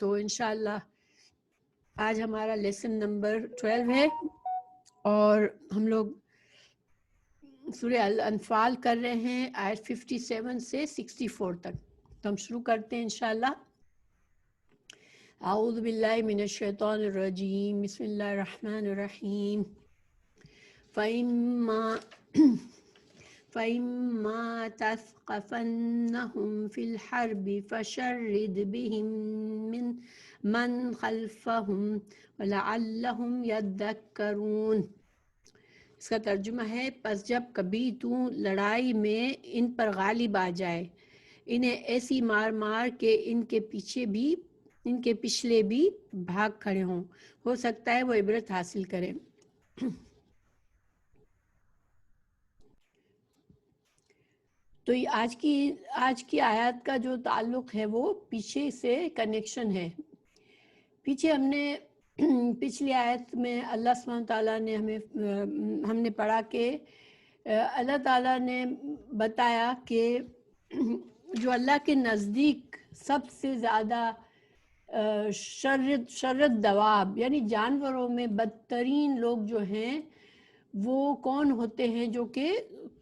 تو انشاءاللہ آج ہمارا لیسن نمبر 12 ہے اور ہم لوگ سورہ الانفال کر رہے ہیں آیت 57 سے 64 تک. تو ہم شروع کرتے ہیں انشاءاللہ. اعوذ باللہ من الشیطان الرجیم بسم اللہ الرحمن الرحیم. فَإِمَّا تَثْقَفَنَّهُمْ فِي الْحَرْبِ فَشَرِّدْ بِهِمْ مَنْ خَلْفَهُمْ وَلَعَلَّهُمْ يَذَّكَّرُونَ. اس کا ترجمہ ہے پس جب کبھی تو لڑائی میں ان پر غالب آ جائے انہیں ایسی مار مار کے ان کے پچھلے بھی بھاگ کھڑے ہوں، ہو سکتا ہے وہ عبرت حاصل کریں. تو یہ آج کی آیات کا جو تعلق ہے وہ پیچھے سے کنیکشن ہے. پیچھے ہم نے پچھلی آیت میں اللہ سبحانہ تعالیٰ نے ہم نے پڑھا کہ اللہ تعالیٰ نے بتایا کہ جو اللہ کے نزدیک سب سے زیادہ شرد دواب یعنی جانوروں میں بدترین لوگ جو ہیں وہ کون ہوتے ہیں، جو کہ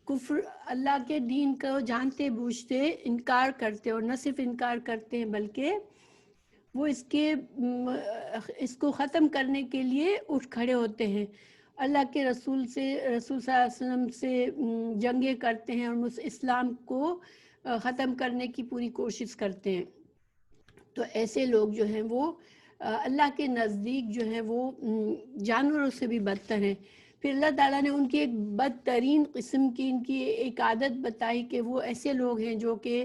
کفر اللہ کے دین کو جانتے بوجھتے انکار کرتے، اور نہ صرف انکار کرتے ہیں بلکہ وہ اس کو ختم کرنے کے لیے اٹھ کھڑے ہوتے ہیں، اللہ کے رسول صلی اللہ علیہ وسلم سے جنگیں کرتے ہیں اور اسلام کو ختم کرنے کی پوری کوشش کرتے ہیں. تو ایسے لوگ جو ہیں وہ اللہ کے نزدیک جو ہیں وہ جانوروں سے بھی بدتر ہیں. پھر اللہ تعالیٰ نے ان کی ایک بدترین قسم کی ان کی ایک عادت بتائی کہ وہ ایسے لوگ ہیں جو کہ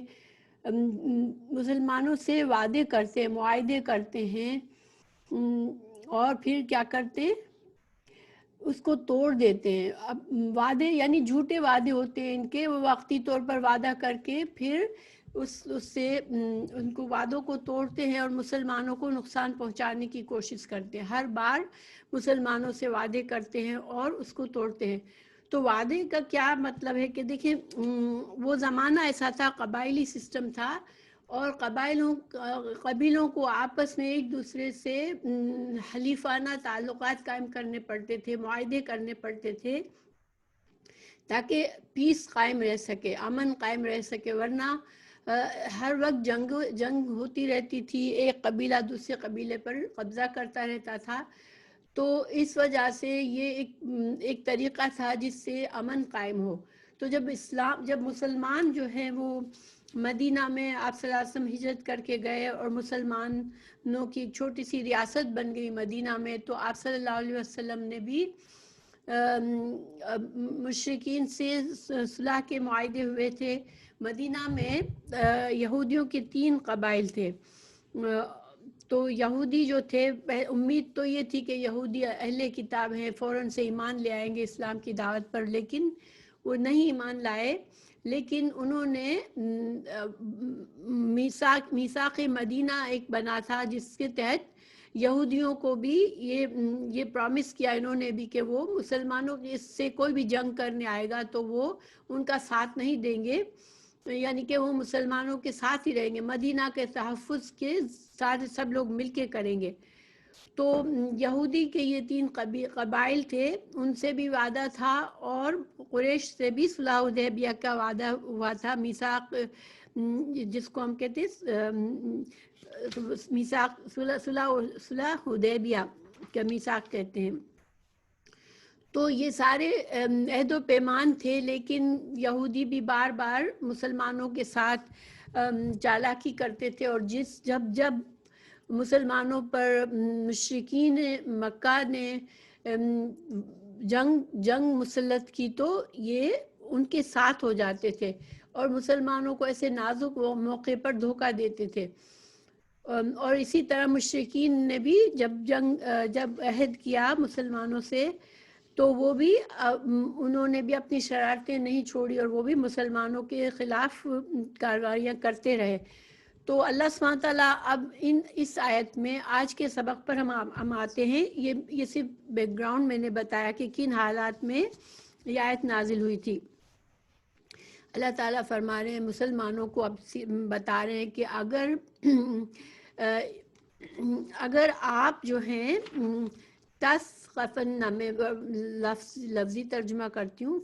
مسلمانوں سے وعدے کرتے ہیں، معاہدے کرتے ہیں، اور پھر کیا کرتے ہیں، اس کو توڑ دیتے ہیں. اب وعدے یعنی جھوٹے وعدے ہوتے ہیں ان کے، وہ وقتی طور پر وعدہ کر کے پھر اس سے ان کو وعدوں کو توڑتے ہیں اور مسلمانوں کو نقصان پہنچانے کی کوشش کرتے ہیں. ہر بار مسلمانوں سے وعدے کرتے ہیں اور اس کو توڑتے ہیں. تو وعدے کا کیا مطلب ہے کہ دیکھیں وہ زمانہ ایسا تھا، قبائلی سسٹم تھا، اور قبیلوں کو آپس میں ایک دوسرے سے حلیفانہ تعلقات قائم کرنے پڑتے تھے، معاہدے کرنے پڑتے تھے تاکہ پیس قائم رہ سکے، امن قائم رہ سکے. ورنہ ہر وقت جنگ ہوتی رہتی تھی، ایک قبیلہ دوسرے قبیلے پر قبضہ کرتا رہتا تھا. تو اس وجہ سے یہ ایک طریقہ تھا جس سے امن قائم ہو. تو جب مسلمان جو ہیں وہ مدینہ میں آپ صلی اللہ علیہ وسلم ہجرت کر کے گئے اور مسلمانوں کی ایک چھوٹی سی ریاست بن گئی مدینہ میں، تو آپ صلی اللہ علیہ وسلم نے بھی مشرکین سے صلح کے معاہدے ہوئے تھے. مدینہ میں یہودیوں کے 3 قبائل تھے. تو یہودی جو تھے، امید تو یہ تھی کہ یہودی اہل کتاب ہیں، فوراً سے ایمان لے آئیں گے اسلام کی دعوت پر، لیکن وہ نہیں ایمان لائے. لیکن انہوں نے میثاق مدینہ ایک بنا تھا جس کے تحت یہودیوں کو بھی یہ پرومس کیا انہوں نے بھی کہ وہ مسلمانوں سے کوئی بھی جنگ کرنے آئے گا تو وہ ان کا ساتھ نہیں دیں گے، یعنی کہ وہ مسلمانوں کے ساتھ ہی رہیں گے، مدینہ کے تحفظ کے سارے سب لوگ مل کے کریں گے. تو یہودی کے یہ 3 قبائل تھے، ان سے بھی وعدہ تھا، اور قریش سے بھی صلح حدیبیہ کا وعدہ ہوا تھا. میثاق جس کو ہم کہتے ہیں میثاق صلح حدیبیہ کا میثاق کہتے ہیں. تو یہ سارے عہد و پیمان تھے، لیکن یہودی بھی بار بار مسلمانوں کے ساتھ چالاکی کرتے تھے، اور جب مسلمانوں پر مشرکین مکہ نے جنگ مسلط کی تو یہ ان کے ساتھ ہو جاتے تھے اور مسلمانوں کو ایسے نازک موقع پر دھوکہ دیتے تھے. اور اسی طرح مشرکین نے بھی جب عہد کیا مسلمانوں سے تو وہ بھی انہوں نے بھی اپنی شرارتیں نہیں چھوڑی اور وہ بھی مسلمانوں کے خلاف کارروائیاں کرتے رہے. تو اللہ سبحانہ تعالیٰ اب اس آیت میں آج کے سبق پر ہم آتے ہیں. یہ صرف بیک گراؤنڈ میں نے بتایا کہ کن حالات میں یہ آیت نازل ہوئی تھی. اللہ تعالیٰ فرما رہے ہیں مسلمانوں کو اب بتا رہے ہیں کہ اگر اگر آپ جو ہیں تسقفن میں لفظی ترجمہ کرتی ہوں،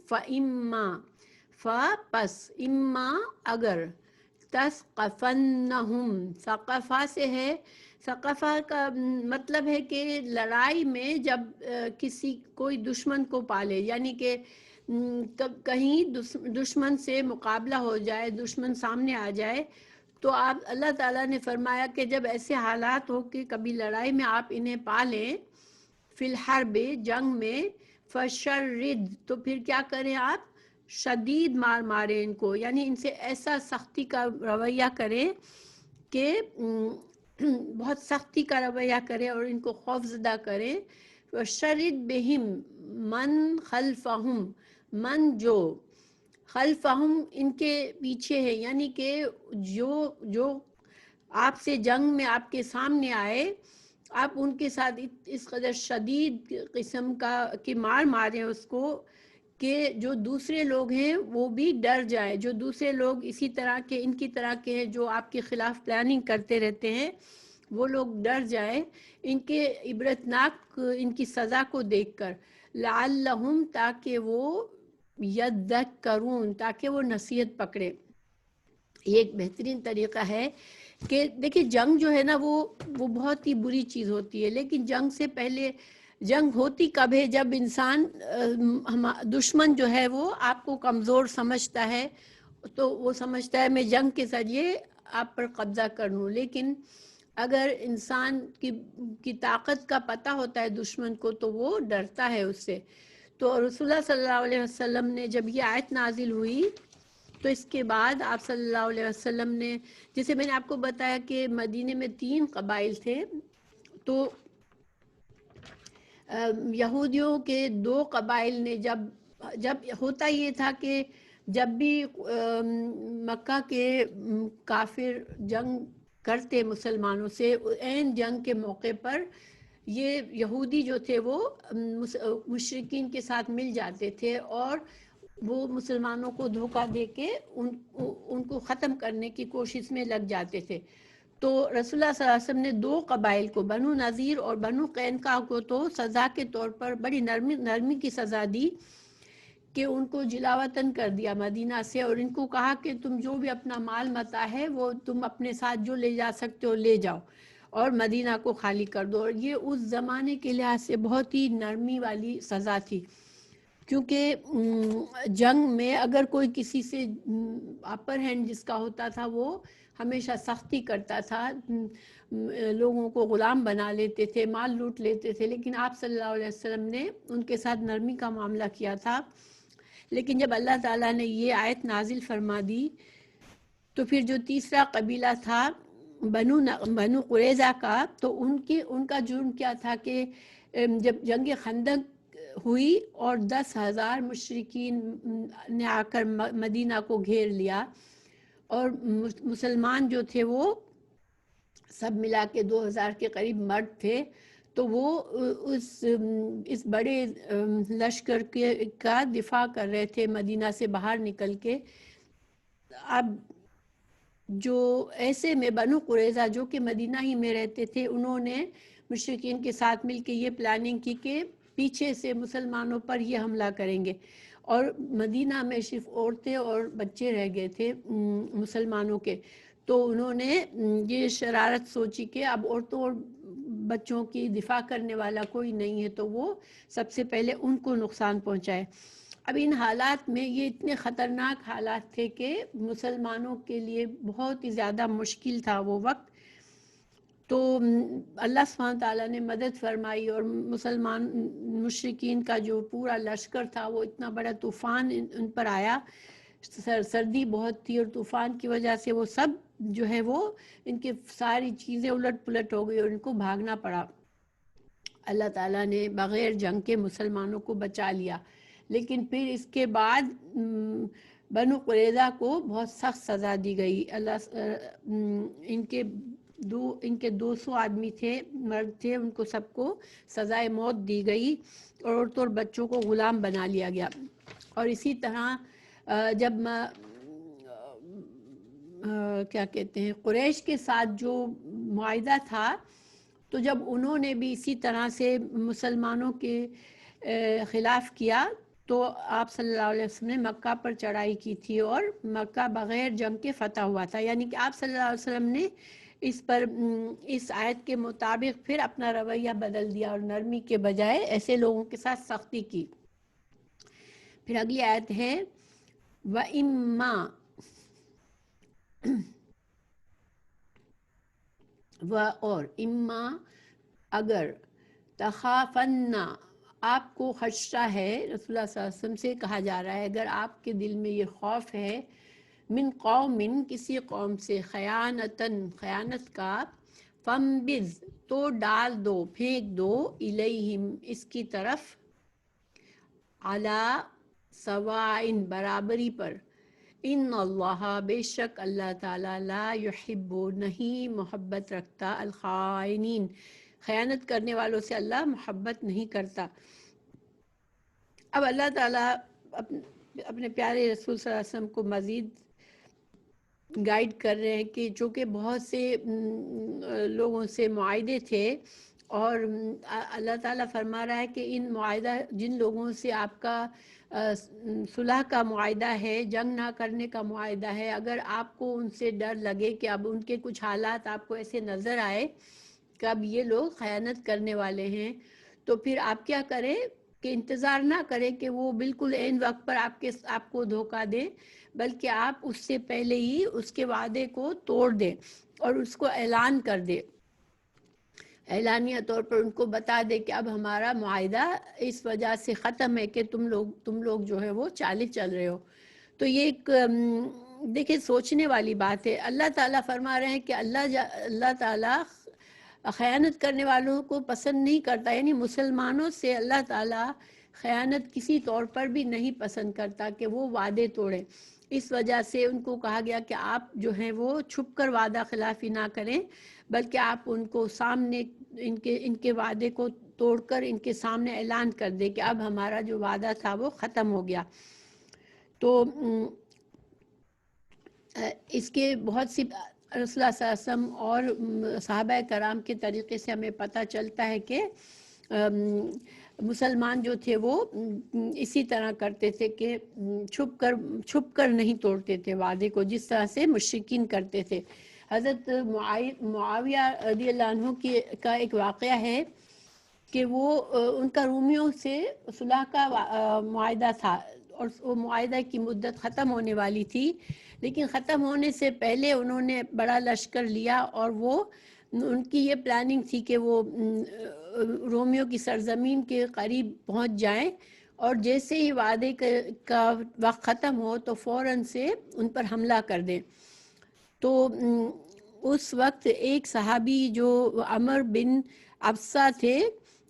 پس اما اگر، تسقفنہم ثقافہ سے ہے، ثقافہ کا مطلب ہے کہ لڑائی میں جب کسی کوئی دشمن کو پالے، یعنی کہ کہیں دشمن سے مقابلہ ہو جائے، دشمن سامنے آ جائے، تو آپ اللہ تعالیٰ نے فرمایا کہ جب ایسے حالات ہو کہ کبھی لڑائی میں آپ انہیں پالیں، فی الحرب جنگ میں، فشرد تو پھر کیا کریں آپ، شدید مار ماریں ان کو، یعنی ان سے ایسا سختی کا رویہ کریں کہ بہت سختی کا رویہ کریں اور ان کو خوف زدہ کریں. وشرد بہم من خلفہم، من جو خلفہم ان کے پیچھے ہے، یعنی کہ جو آپ سے جنگ میں آپ کے سامنے آئے، آپ ان کے ساتھ اس قدر شدید قسم کا کہ مار ماریں اس کو کہ جو دوسرے لوگ ہیں وہ بھی ڈر جائیں، جو دوسرے لوگ اسی طرح کے ان کی طرح کے ہیں جو آپ کے خلاف پلاننگ کرتے رہتے ہیں، وہ لوگ ڈر جائیں ان کے عبرتناک ان کی سزا کو دیکھ کر. لعلہم تاکہ وہ یذکرون تاکہ وہ نصیحت پکڑے. یہ ایک بہترین طریقہ ہے کہ دیکھیں جنگ جو ہے نا وہ بہت ہی بری چیز ہوتی ہے، لیکن جنگ سے پہلے جنگ ہوتی کب ہے، جب انسان دشمن جو ہے وہ آپ کو کمزور سمجھتا ہے تو وہ سمجھتا ہے میں جنگ کے ذریعے آپ پر قبضہ کر لوں. لیکن اگر انسان کی طاقت کا پتہ ہوتا ہے دشمن کو تو وہ ڈرتا ہے اس سے. تو رسول اللہ صلی اللہ علیہ وسلم نے جب یہ آیت نازل ہوئی تو اس کے بعد آپ صلی اللہ علیہ وسلم نے، جیسے میں نے آپ کو بتایا کہ مدینے میں 3 قبائل تھے، تو یہودیوں کے 2 قبائل نے جب ہوتا یہ تھا کہ جب بھی مکہ کے کافر جنگ کرتے مسلمانوں سے، عین جنگ کے موقع پر یہ یہودی جو تھے وہ مشرکین کے ساتھ مل جاتے تھے اور وہ مسلمانوں کو دھوکہ دے کے ان کو ختم کرنے کی کوشش میں لگ جاتے تھے. تو رسول اللہ صلی اللہ علیہ وسلم نے 2 قبائل کو، بنو نذیر اور بنو قینقاع کو، تو سزا کے طور پر بڑی نرمی کی سزا دی کہ ان کو جلاوطن کر دیا مدینہ سے، اور ان کو کہا کہ تم جو بھی اپنا مال متاع ہے وہ تم اپنے ساتھ جو لے جا سکتے ہو لے جاؤ اور مدینہ کو خالی کر دو. اور یہ اس زمانے کے لحاظ سے بہت ہی نرمی والی سزا تھی، کیونکہ جنگ میں اگر کوئی کسی سے اپر ہینڈ جس کا ہوتا تھا وہ ہمیشہ سختی کرتا تھا، لوگوں کو غلام بنا لیتے تھے، مال لوٹ لیتے تھے، لیکن آپ صلی اللہ علیہ وسلم نے ان کے ساتھ نرمی کا معاملہ کیا تھا. لیکن جب اللہ تعالیٰ نے یہ آیت نازل فرما دی تو پھر جو تیسرا قبیلہ تھا بنو قریظہ کا، تو ان کا جرم کیا تھا کہ جب جنگ خندق ہوئی اور 10,000 مشرکین نے آ کر مدینہ کو گھیر لیا اور مسلمان جو تھے وہ سب ملا کے 2,000 کے قریب مرد تھے، تو وہ اس بڑے لشکر کا دفاع کر رہے تھے مدینہ سے باہر نکل کے. اب جو ایسے میں بنو قریظہ جو کہ مدینہ ہی میں رہتے تھے، انہوں نے مشرکین کے ساتھ مل کے یہ پلاننگ کی کہ پیچھے سے مسلمانوں پر یہ حملہ کریں گے، اور مدینہ میں صرف عورتیں اور بچے رہ گئے تھے مسلمانوں کے. تو انہوں نے یہ شرارت سوچی کہ اب عورتوں اور بچوں کی دفاع کرنے والا کوئی نہیں ہے تو وہ سب سے پہلے ان کو نقصان پہنچائے. اب ان حالات میں یہ اتنے خطرناک حالات تھے کہ مسلمانوں کے لیے بہت ہی زیادہ مشکل تھا وہ وقت. تو اللہ سبحانہ تعالیٰ نے مدد فرمائی اور مشرکین کا جو پورا لشکر تھا وہ اتنا بڑا طوفان ان پر آیا، سردی بہت تھی اور طوفان کی وجہ سے وہ سب جو ہے وہ ان کی ساری چیزیں الٹ پلٹ ہو گئی اور ان کو بھاگنا پڑا. اللہ تعالیٰ نے بغیر جنگ کے مسلمانوں کو بچا لیا. لیکن پھر اس کے بعد بنو قریظہ کو بہت سخت سزا دی گئی. ان کے 200 آدمی تھے، مرد تھے، ان کو سب کو سزائے موت دی گئی اور عورتوں اور بچوں کو غلام بنا لیا گیا. اور اسی طرح جب کیا کہتے ہیں قریش کے ساتھ جو معاہدہ تھا تو جب انہوں نے بھی اسی طرح سے مسلمانوں کے خلاف کیا تو آپ صلی اللہ علیہ وسلم نے مکہ پر چڑھائی کی تھی اور مکہ بغیر جنگ کے فتح ہوا تھا. یعنی کہ آپ صلی اللہ علیہ وسلم نے اس پر اس آیت کے مطابق پھر اپنا رویہ بدل دیا اور نرمی کے بجائے ایسے لوگوں کے ساتھ سختی کی. پھر اگلی آیت ہے وَإِمَّا اور اما اگر تخافن آپ کو خدشہ ہے، رسول اللہ صلی اللہ علیہ وسلم سے کہا جا رہا ہے اگر آپ کے دل میں یہ خوف ہے من قوم کسی قوم سے خیانتن خیانت کا فمبز تو ڈال دو پھینک دو الیہم اس کی طرف علی سوائن برابری پر ان اللہ بے شک اللہ تعالیٰ لا یحب نہیں محبت رکھتا الخائنین خیانت کرنے والوں سے اللہ محبت نہیں کرتا. اب اللہ تعالیٰ اپنے پیارے رسول صلی اللہ علیہ وسلم کو مزید گائیڈ کر رہے ہیں کہ چونکہ بہت سے لوگوں سے معاہدے تھے اور اللہ تعالیٰ فرما رہا ہے کہ ان معاہدہ جن لوگوں سے آپ کا صلح کا معاہدہ ہے، جنگ نہ کرنے کا معاہدہ ہے، اگر آپ کو ان سے ڈر لگے کہ اب ان کے کچھ حالات آپ کو ایسے نظر آئے کہ اب یہ لوگ خیانت کرنے والے ہیں، تو پھر آپ کیا کریں کہ انتظار نہ کریں کہ وہ بالکل عین وقت پر آپ کو دھوکہ دیں، بلکہ آپ اس سے پہلے ہی اس کے وعدے کو توڑ دیں اور اس کو اعلان کر دیں، اعلانیہ طور پر ان کو بتا دے کہ اب ہمارا معاہدہ اس وجہ سے ختم ہے کہ تم لوگ جو ہے وہ چالے چل رہے ہو. تو یہ ایک دیکھیں سوچنے والی بات ہے. اللہ تعالیٰ فرما رہے ہیں کہ اللہ تعالیٰ خیانت کرنے والوں کو پسند نہیں کرتا، یعنی مسلمانوں سے اللہ تعالیٰ خیانت کسی طور پر بھی نہیں پسند کرتا کہ وہ وعدے توڑیں. اس وجہ سے ان کو کہا گیا کہ آپ جو ہیں وہ چھپ کر وعدہ خلافی نہ کریں، بلکہ آپ ان کو سامنے ان کے وعدے کو توڑ کر ان کے سامنے اعلان کر دیں کہ اب ہمارا جو وعدہ تھا وہ ختم ہو گیا. تو اس کے بہت سی رسول اللہ صلی اللہ علیہ وسلم اور صحابہ کرام کے طریقے سے ہمیں پتہ چلتا ہے کہ مسلمان جو تھے وہ اسی طرح کرتے تھے کہ چھپ کر نہیں توڑتے تھے وعدے کو، جس طرح سے مشرکین کرتے تھے. حضرت معاویہ رضی اللہ عنہ کا ایک واقعہ ہے کہ وہ ان کا رومیوں سے صلح کا معاہدہ تھا اور وہ معاہدہ کی مدت ختم ہونے والی تھی، لیکن ختم ہونے سے پہلے انہوں نے بڑا لشکر لیا اور وہ ان کی یہ پلاننگ تھی کہ وہ رومیوں کی سرزمین کے قریب پہنچ جائیں اور جیسے ہی وعدے کا وقت ختم ہو تو فوراً سے ان پر حملہ کر دیں. تو اس وقت ایک صحابی جو عمر بن ابسہ تھے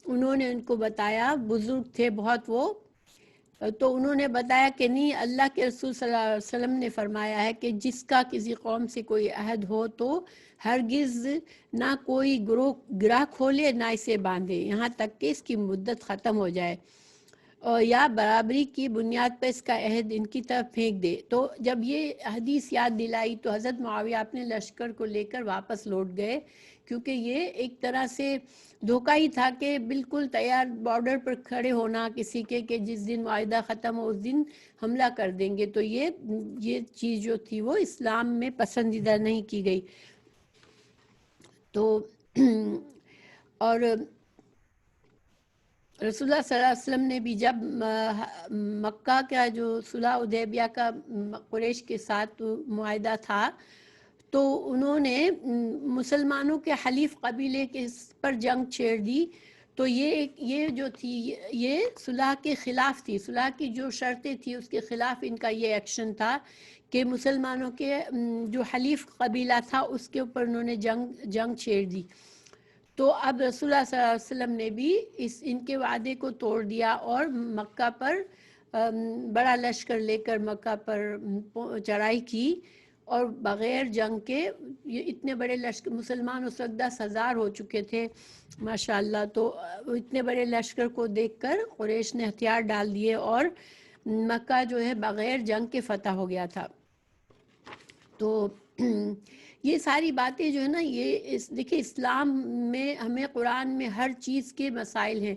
انہوں نے ان کو بتایا، بزرگ تھے بہت وہ، تو انہوں نے بتایا کہ نہیں، اللہ کے رسول صلی اللہ علیہ وسلم نے فرمایا ہے کہ جس کا کسی قوم سے کوئی عہد ہو تو ہرگز نہ کوئی گرہ کھولے نہ اسے باندھے یہاں تک کہ اس کی مدت ختم ہو جائے، یا برابری کی بنیاد پر اس کا عہد ان کی طرف پھینک دے. تو جب یہ حدیث یاد دلائی تو حضرت معاویہ اپنے لشکر کو لے کر واپس لوٹ گئے، کیونکہ یہ ایک طرح سے دھوکہ ہی تھا کہ بالکل تیار بارڈر پر کھڑے ہونا کسی کے کہ جس دن معاہدہ ختم ہو اس دن حملہ کر دیں گے. تو یہ چیز جو تھی وہ اسلام میں پسندیدہ نہیں کی گئی. تو اور رسول اللہ صلی اللہ علیہ وسلم نے بھی جب مکہ کا جو صلح حدیبیہ کا قریش کے ساتھ معاہدہ تھا تو انہوں نے مسلمانوں کے حلیف قبیلے کے پر جنگ چھیڑ دی. تو یہ جو تھی یہ صلح کے خلاف تھی، صلح کی جو شرطیں تھی اس کے خلاف ان کا یہ ایکشن تھا کہ مسلمانوں کے جو حلیف قبیلہ تھا اس کے اوپر انہوں نے جنگ چھیڑ دی. تو اب رسول اللہ صلی اللہ علیہ وسلم نے بھی ان کے وعدے کو توڑ دیا اور مکہ پر بڑا لشکر لے کر مکہ پر چڑھائی کی اور بغیر جنگ کے یہ اتنے بڑے لشکر، مسلمان اس وقت 10,000 ہو چکے تھے ماشاءاللہ. تو اتنے بڑے لشکر کو دیکھ کر قریش نے ہتھیار ڈال دیے اور مکہ جو ہے بغیر جنگ کے فتح ہو گیا تھا. تو یہ ساری باتیں جو ہے نا، یہ دیکھیں اسلام میں ہمیں قرآن میں ہر چیز کے مسائل ہیں.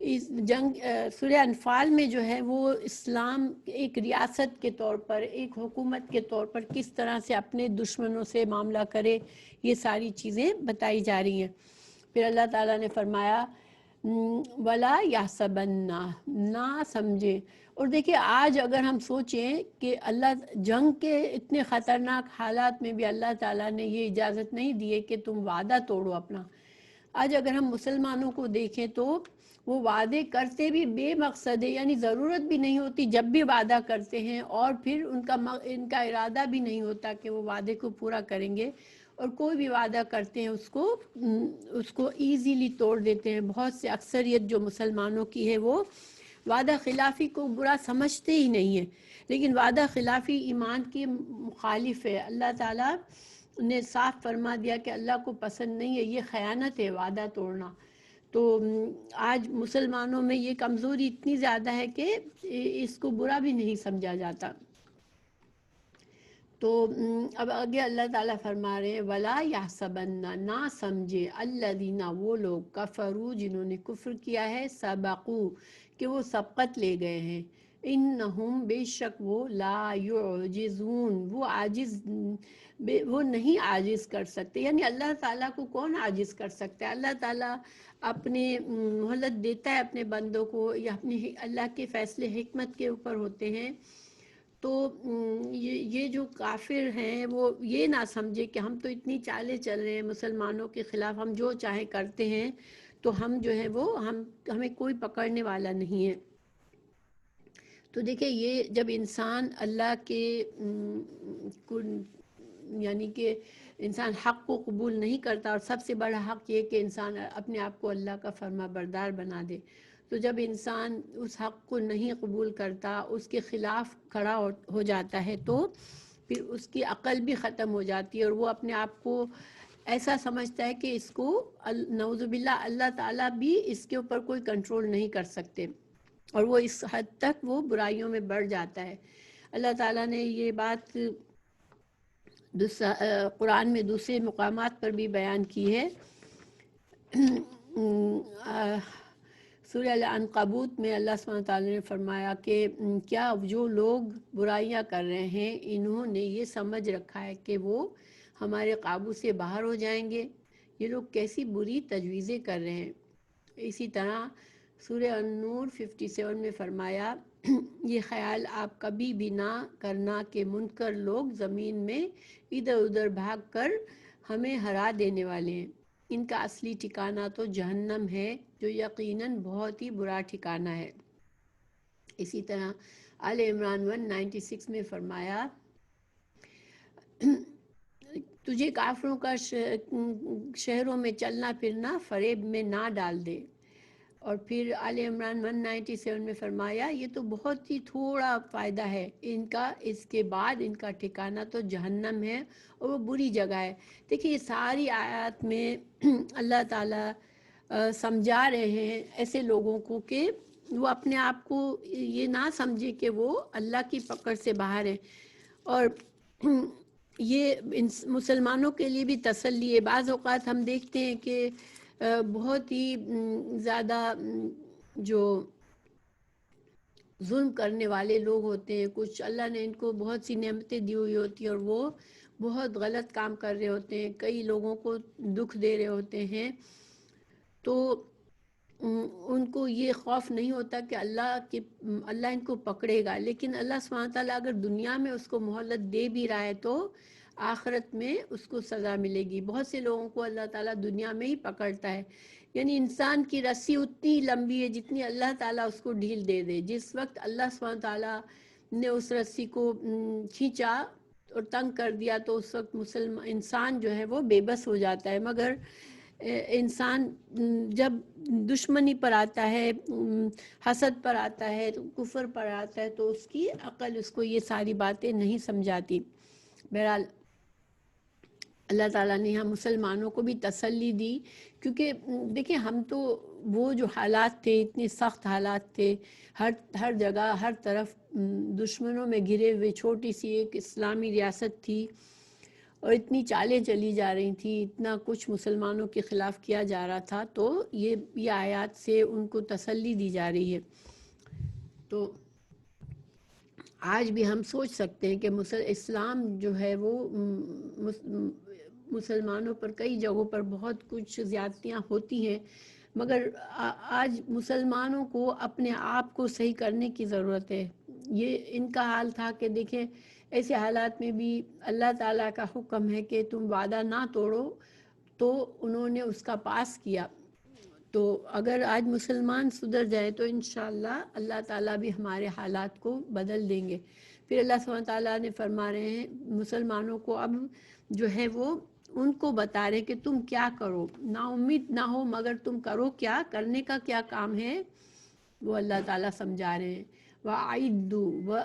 اس جنگ سورہ انفال میں جو ہے وہ اسلام ایک ریاست کے طور پر، ایک حکومت کے طور پر کس طرح سے اپنے دشمنوں سے معاملہ کرے، یہ ساری چیزیں بتائی جا رہی ہیں. پھر اللہ تعالیٰ نے فرمایا وَلَا يَحْسَبَنَّ، نہ سمجھیں. اور دیکھیں آج اگر ہم سوچیں کہ اللہ جنگ کے اتنے خطرناک حالات میں بھی اللہ تعالیٰ نے یہ اجازت نہیں دی ہے کہ تم وعدہ توڑو اپنا. آج اگر ہم مسلمانوں کو دیکھیں تو وہ وعدے کرتے بھی بے مقصد ہے، یعنی ضرورت بھی نہیں ہوتی جب بھی وعدہ کرتے ہیں، اور پھر ان کا ارادہ بھی نہیں ہوتا کہ وہ وعدے کو پورا کریں گے، اور کوئی بھی وعدہ کرتے ہیں اس کو ایزیلی توڑ دیتے ہیں. بہت سے اکثریت جو مسلمانوں کی ہے وہ وعدہ خلافی کو برا سمجھتے ہی نہیں ہیں، لیکن وعدہ خلافی ایمان کی مخالف ہے. اللہ تعالیٰ نے صاف فرما دیا کہ اللہ کو پسند نہیں ہے، یہ خیانت ہے وعدہ توڑنا. تو آج مسلمانوں میں یہ کمزوری اتنی زیادہ ہے کہ اس کو برا بھی نہیں سمجھا جاتا. تو اب آگے اللہ تعالیٰ فرما رہے ہیں وَلَا يَحْسَبَنَّ، نہ سمجھے الَّذِينَ، وہ لوگ کفروا جنہوں نے کفر کیا ہے، سبقوا کہ وہ سبقت لے گئے ہیں، انہم بے شک وہ لا یعجزون، وہ نہیں عاجز کر سکتے. یعنی اللہ تعالیٰ کو کون عاجز کر سکتا ہے؟ اللہ تعالیٰ اپنے مہلت دیتا ہے اپنے بندوں کو، یا اپنے اللہ کے فیصلے حکمت کے اوپر ہوتے ہیں. تو یہ جو کافر ہیں وہ یہ نہ سمجھے کہ ہم تو اتنی چالیں چل رہے ہیں مسلمانوں کے خلاف، ہم جو چاہیں کرتے ہیں، تو ہم جو ہے وہ ہمیں کوئی پکڑنے والا نہیں ہے. تو دیکھیں یہ جب انسان اللہ کے یعنی کہ انسان حق کو قبول نہیں کرتا، اور سب سے بڑا حق یہ کہ انسان اپنے آپ کو اللہ کا فرما بردار بنا دے، تو جب انسان اس حق کو نہیں قبول کرتا، اس کے خلاف کھڑا ہو جاتا ہے، تو پھر اس کی عقل بھی ختم ہو جاتی ہے، اور وہ اپنے آپ کو ایسا سمجھتا ہے کہ اس کو نعوذ باللہ اللہ تعالیٰ بھی اس کے اوپر کوئی کنٹرول نہیں کر سکتے، اور وہ اس حد تک وہ برائیوں میں بڑھ جاتا ہے. اللہ تعالیٰ نے یہ بات قرآن میں دوسرے مقامات پر بھی بیان کی ہے. سورہ العنکبوت میں اللہ سبحانہ تعالیٰ نے فرمایا کہ کیا جو لوگ برائیاں کر رہے ہیں انہوں نے یہ سمجھ رکھا ہے کہ وہ ہمارے قابو سے باہر ہو جائیں گے؟ یہ لوگ کیسی بری تجویزیں کر رہے ہیں. اسی طرح سورہ النور 57 میں فرمایا یہ خیال آپ کبھی بھی نہ کرنا کہ منکر لوگ زمین میں ادھر ادھر بھاگ کر ہمیں ہرا دینے والے ہیں، ان کا اصلی ٹھکانہ تو جہنم ہے جو یقیناً بہت ہی برا ٹھکانہ ہے. اسی طرح آل عمران 196 میں فرمایا تجھے کافروں کا شہروں میں چلنا پھرنا فریب میں نہ ڈال دے. اور پھر آل عمران 197 میں فرمایا یہ تو بہت ہی تھوڑا فائدہ ہے ان کا، اس کے بعد ان کا ٹھکانہ تو جہنم ہے اور وہ بری جگہ ہے. دیکھیے یہ ساری آیات میں اللہ تعالیٰ سمجھا رہے ہیں ایسے لوگوں کو کہ وہ اپنے آپ کو یہ نہ سمجھے کہ وہ اللہ کی پکڑ سے باہر ہیں. اور یہ مسلمانوں کے لیے بھی تسلی ہے. بعض اوقات ہم دیکھتے ہیں کہ بہت ہی زیادہ جو ظلم کرنے والے لوگ ہوتے ہیں، کچھ اللہ نے ان کو بہت سی نعمتیں دی ہوئی ہوتی ہیں اور وہ بہت غلط کام کر رہے ہوتے ہیں، کئی لوگوں کو دکھ دے رہے ہوتے ہیں، تو ان کو یہ خوف نہیں ہوتا کہ اللہ ان کو پکڑے گا. لیکن اللہ سبحانہ تعالیٰ اگر دنیا میں اس کو مہلت دے بھی رہا ہے تو آخرت میں اس کو سزا ملے گی. بہت سے لوگوں کو اللہ تعالیٰ دنیا میں ہی پکڑتا ہے، یعنی انسان کی رسی اتنی لمبی ہے جتنی اللہ تعالیٰ اس کو ڈھیل دے دے. جس وقت اللہ سبحانہ تعالیٰ نے اس رسی کو کھینچا اور تنگ کر دیا تو اس وقت انسان جو ہے وہ بے بس ہو جاتا ہے. مگر انسان جب دشمنی پر آتا ہے، حسد پر آتا ہے، کفر پر آتا ہے، تو اس کی عقل اس کو یہ ساری باتیں نہیں سمجھاتی. بہرحال اللہ تعالیٰ نے ہم مسلمانوں کو بھی تسلی دی، کیونکہ دیکھیں ہم تو وہ جو حالات تھے، اتنے سخت حالات تھے، ہر جگہ ہر طرف دشمنوں میں گھرے ہوئے چھوٹی سی ایک اسلامی ریاست تھی، اور اتنی چالیں چلی جا رہی تھیں، اتنا کچھ مسلمانوں کے خلاف کیا جا رہا تھا، تو یہ آیات سے ان کو تسلی دی جا رہی ہے۔ تو آج بھی ہم سوچ سکتے ہیں کہ اسلام جو ہے وہ مسلمانوں پر کئی جگہوں پر بہت کچھ زیادتیاں ہوتی ہیں، مگر آج مسلمانوں کو اپنے آپ کو صحیح کرنے کی ضرورت ہے۔ یہ ان کا حال تھا کہ دیکھیں ایسے حالات میں بھی اللہ تعالیٰ کا حکم ہے کہ تم وعدہ نہ توڑو، تو انہوں نے اس کا پاس کیا۔ تو اگر آج مسلمان سدھر جائے تو انشاءاللہ اللہ تعالیٰ بھی ہمارے حالات کو بدل دیں گے۔ پھر اللہ سبحانہ تعالیٰ نے فرما رہے ہیں مسلمانوں کو، اب جو ہے وہ ان کو بتا رہے کہ تم کیا کرو، نا امید نہ ہو، مگر تم کرو کیا، کرنے کا کیا کام ہے وہ اللہ تعالیٰ سمجھا رہے ہیں۔ وَأَعِدُّوا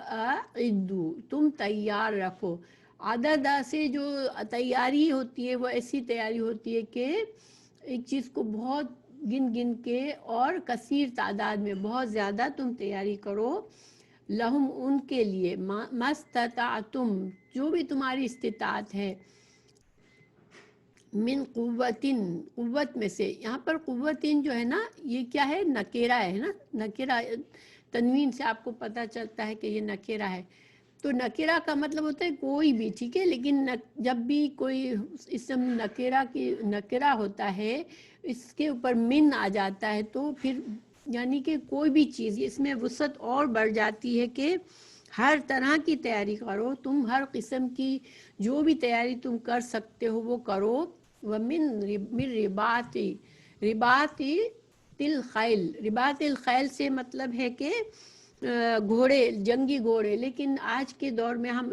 تم تیار رکھو۔ عددہ سے جو تیاری ہوتی ہے وہ ایسی تیاری ہوتی ہے کہ ایک چیز کو بہت گن گن کے اور کثیر تعداد میں بہت زیادہ تم تیاری کرو، لہم ان کے لیے، مستطعتم جو بھی تمہاری استطاعت ہے، من قوتن قوت میں سے۔ یہاں پر قوتن جو ہے نا یہ کیا ہے، نکیرہ ہے نا، نکیرہ تنوین سے آپ کو پتہ چلتا ہے کہ یہ نکیرہ ہے۔ تو نکیرہ کا مطلب ہوتا ہے کوئی بھی، ٹھیک ہے، لیکن جب بھی کوئی اسم نکیرہ ہوتا ہے اس کے اوپر من آ جاتا ہے تو پھر یعنی کہ کوئی بھی چیز، اس میں وسعت اور بڑھ جاتی ہے کہ ہر طرح کی تیاری کرو، تم ہر قسم کی جو بھی تیاری تم کر سکتے ہو وہ کرو۔ وَمِن رباط الخیل، رباط الخیل سے مطلب ہے کہ گھوڑے، جنگی گھوڑے، لیکن آج کے دور میں ہم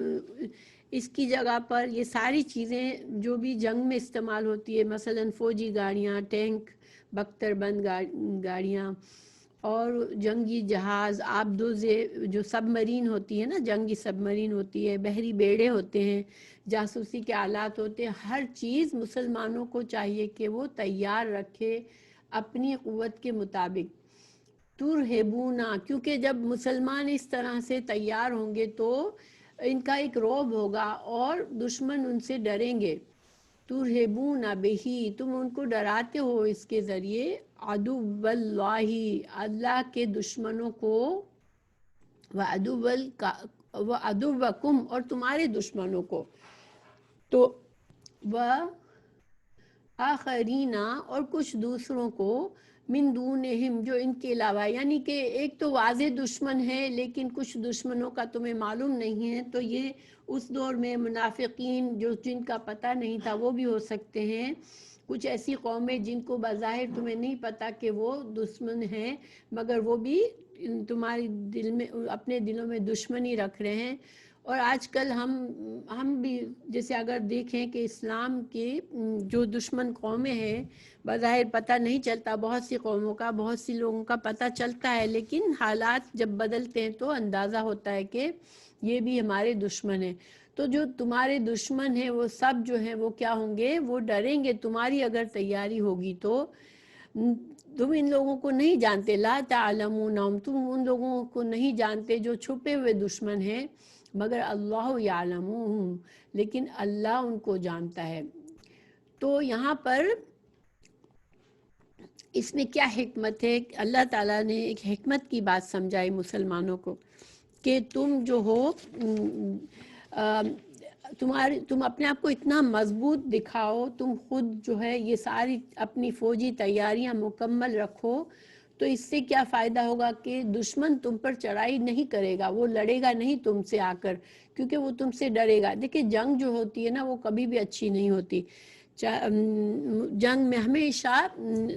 اس کی جگہ پر یہ ساری چیزیں جو بھی جنگ میں استعمال ہوتی ہے، مثلا فوجی گاڑیاں، ٹینک، بختر بند گاڑیاں اور جنگی جہاز، آبدوزے جو سب مرین ہوتی ہے نا، جنگی سب مرین ہوتی ہے، بحری بیڑے ہوتے ہیں، جاسوسی کے آلات ہوتے ہیں، ہر چیز مسلمانوں کو چاہیے کہ وہ تیار رکھے اپنی قوت کے مطابق۔ ترہبونا، کیونکہ جب مسلمان اس طرح سے تیار ہوں گے تو ان کا ایک رعب ہوگا اور دشمن ان سے ڈریں گے۔ ترہبونا بہی، تم ان کو ڈراتے ہو اس کے ذریعے، عدو اللہ، اللہ کے دشمنوں کو، وعدوکم، اور تمہارے دشمنوں کو، تو آخرین، اور کچھ دوسروں کو، من دونہم، جو ان کے علاوہ، یعنی کہ ایک تو واضح دشمن ہے لیکن کچھ دشمنوں کا تمہیں معلوم نہیں ہے، تو یہ اس دور میں منافقین جن کا پتہ نہیں تھا وہ بھی ہو سکتے ہیں، کچھ ایسی قومیں جن کو بظاہر تمہیں نہیں پتہ کہ وہ دشمن ہیں مگر وہ بھی تمہاری دل میں، اپنے دلوں میں دشمنی رکھ رہے ہیں۔ اور آج کل ہم بھی جیسے اگر دیکھیں کہ اسلام کے جو دشمن قومیں ہیں بظاہر پتہ نہیں چلتا، بہت سی قوموں کا، بہت سی لوگوں کا پتہ چلتا ہے، لیکن حالات جب بدلتے ہیں تو اندازہ ہوتا ہے کہ یہ بھی ہمارے دشمن ہیں۔ تو جو تمہارے دشمن ہیں وہ سب جو ہیں وہ کیا ہوں گے، وہ ڈریں گے تمہاری اگر تیاری ہوگی تو۔ تم ان لوگوں کو نہیں جانتے، لا تعلمونہم، تم ان لوگوں کو نہیں جانتے جو چھپے ہوئے دشمن ہیں، مگر اللہ یعلمہم، لیکن اللہ ان کو جانتا ہے۔ تو یہاں پر اس میں کیا حکمت ہے، اللہ تعالیٰ نے ایک حکمت کی بات سمجھائی مسلمانوں کو کہ تم جو ہو تم اپنے آپ کو اتنا مضبوط دکھاؤ، تم خود جو ہے یہ ساری اپنی فوجی تیاریاں مکمل رکھو، تو اس سے کیا فائدہ ہوگا کہ دشمن تم پر چڑھائی نہیں کرے گا، وہ لڑے گا نہیں تم سے آ کر، کیونکہ وہ تم سے ڈرے گا۔ دیکھیں جنگ جو ہوتی ہے نا وہ کبھی بھی اچھی نہیں ہوتی، جنگ میں ہمیشہ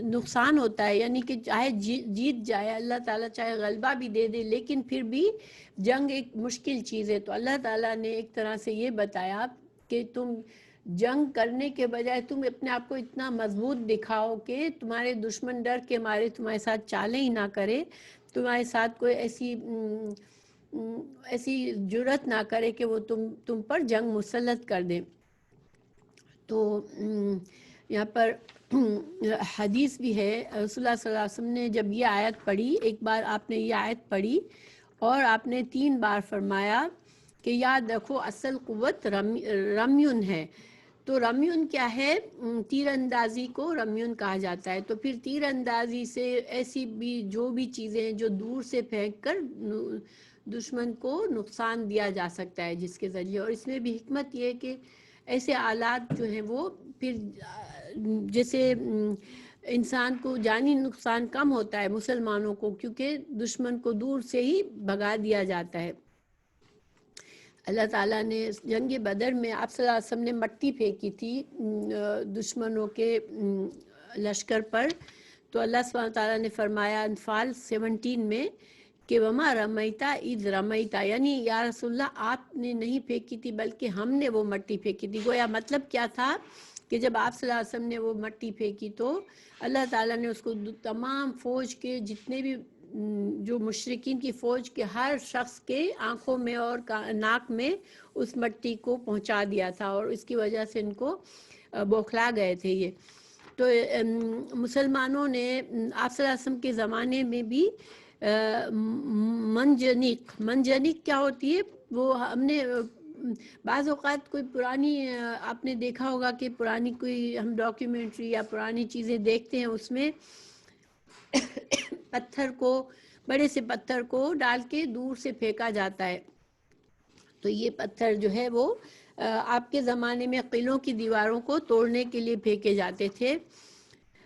نقصان ہوتا ہے، یعنی کہ چاہے جیت جائے اللہ تعالیٰ، چاہے غلبہ بھی دے دے، لیکن پھر بھی جنگ ایک مشکل چیز ہے۔ تو اللہ تعالیٰ نے ایک طرح سے یہ بتایا کہ تم جنگ کرنے کے بجائے تم اپنے آپ کو اتنا مضبوط دکھاؤ کہ تمہارے دشمن ڈر کے مارے تمہارے ساتھ چالیں ہی نہ کرے، تمہارے ساتھ کوئی ایسی جرأت نہ کرے کہ وہ تم پر جنگ مسلط کر دیں۔ تو یہاں پر حدیث بھی ہے، رسول اللہ صلی اللہ علیہ وسلم نے جب یہ آیت پڑھی، ایک بار آپ نے یہ آیت پڑھی اور آپ نے 3 بار فرمایا کہ یاد رکھو اصل قوت رمیون ہے، تو رمیون کیا ہے؟ تیر اندازی کو رمیون کہا جاتا ہے. تو پھر تیر اندازی سے ایسی بھی جو بھی چیزیں جو دور سے پھینک کر دشمن کو نقصان دیا جا سکتا ہے جس کے ذریعے. اور اس میں بھی حکمت یہ ہے کہ ایسے آلات جو ہیں وہ پھر جیسے انسان کو جانی نقصان کم ہوتا ہے مسلمانوں کو، کیونکہ دشمن کو دور سے ہی بھگا دیا جاتا ہے. اللہ تعالیٰ نے جنگ بدر میں آپ صلی اللہ علیہ وسلم نے مٹی پھینکی تھی دشمنوں کے لشکر پر. تو اللہ سبحانہ تعالیٰ نے فرمایا انفال 17 میں کہ وما رمیتا اذ رمیتا، یعنی یا رسول اللہ آپ نے نہیں پھینکی تھی بلکہ ہم نے وہ مٹی پھینکی تھی. گویا مطلب کیا تھا کہ جب آپ صلی اللہ علیہ وسلم نے وہ مٹی پھینکی تو اللہ تعالیٰ نے اس کو تمام فوج کے جتنے بھی جو مشرکین کی فوج کے ہر شخص کے آنکھوں میں اور ناک میں اس مٹی کو پہنچا دیا تھا، اور اس کی وجہ سے ان کو بوکھلا گئے تھے یہ. تو مسلمانوں نے آپ صلی اللہ علیہ وسلم کے زمانے میں بھی منجنیق کیا ہوتی ہے وہ ہم نے بعض اوقات کوئی پرانی آپ نے دیکھا ہوگا کہ پرانی کوئی ہم ڈاکیومنٹری یا پرانی چیزیں دیکھتے ہیں، اس میں پتھر کو بڑے سے پتھر کو ڈال کے دور سے پھینکا جاتا ہے. تو یہ پتھر جو ہے وہ آپ کے زمانے میں قلعوں کی دیواروں کو توڑنے کے لیے پھینکے جاتے تھے.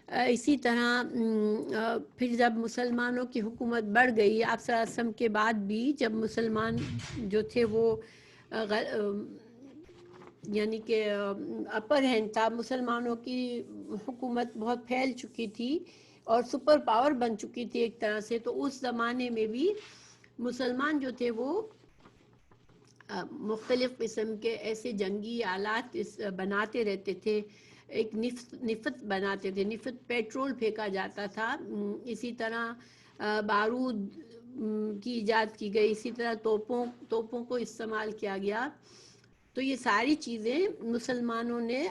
اسی طرح پھر جب مسلمانوں کی حکومت بڑھ گئی آپ صلی اللہ علیہ وسلم کے بعد بھی، جب مسلمان جو تھے وہ یعنی کہ اپر ہینڈ تھا، مسلمانوں کی حکومت بہت پھیل چکی تھی اور سپر پاور بن چکی تھی ایک طرح سے. تو اس زمانے میں بھی مسلمان جو تھے وہ مختلف قسم کے ایسے جنگی آلات بناتے رہتے تھے. ایک نفت بناتے تھے، نفت پیٹرول پھینکا جاتا تھا. اسی طرح بارود کی ایجاد کی گئی، اسی طرح توپوں کو استعمال کیا گیا. تو یہ ساری چیزیں مسلمانوں نے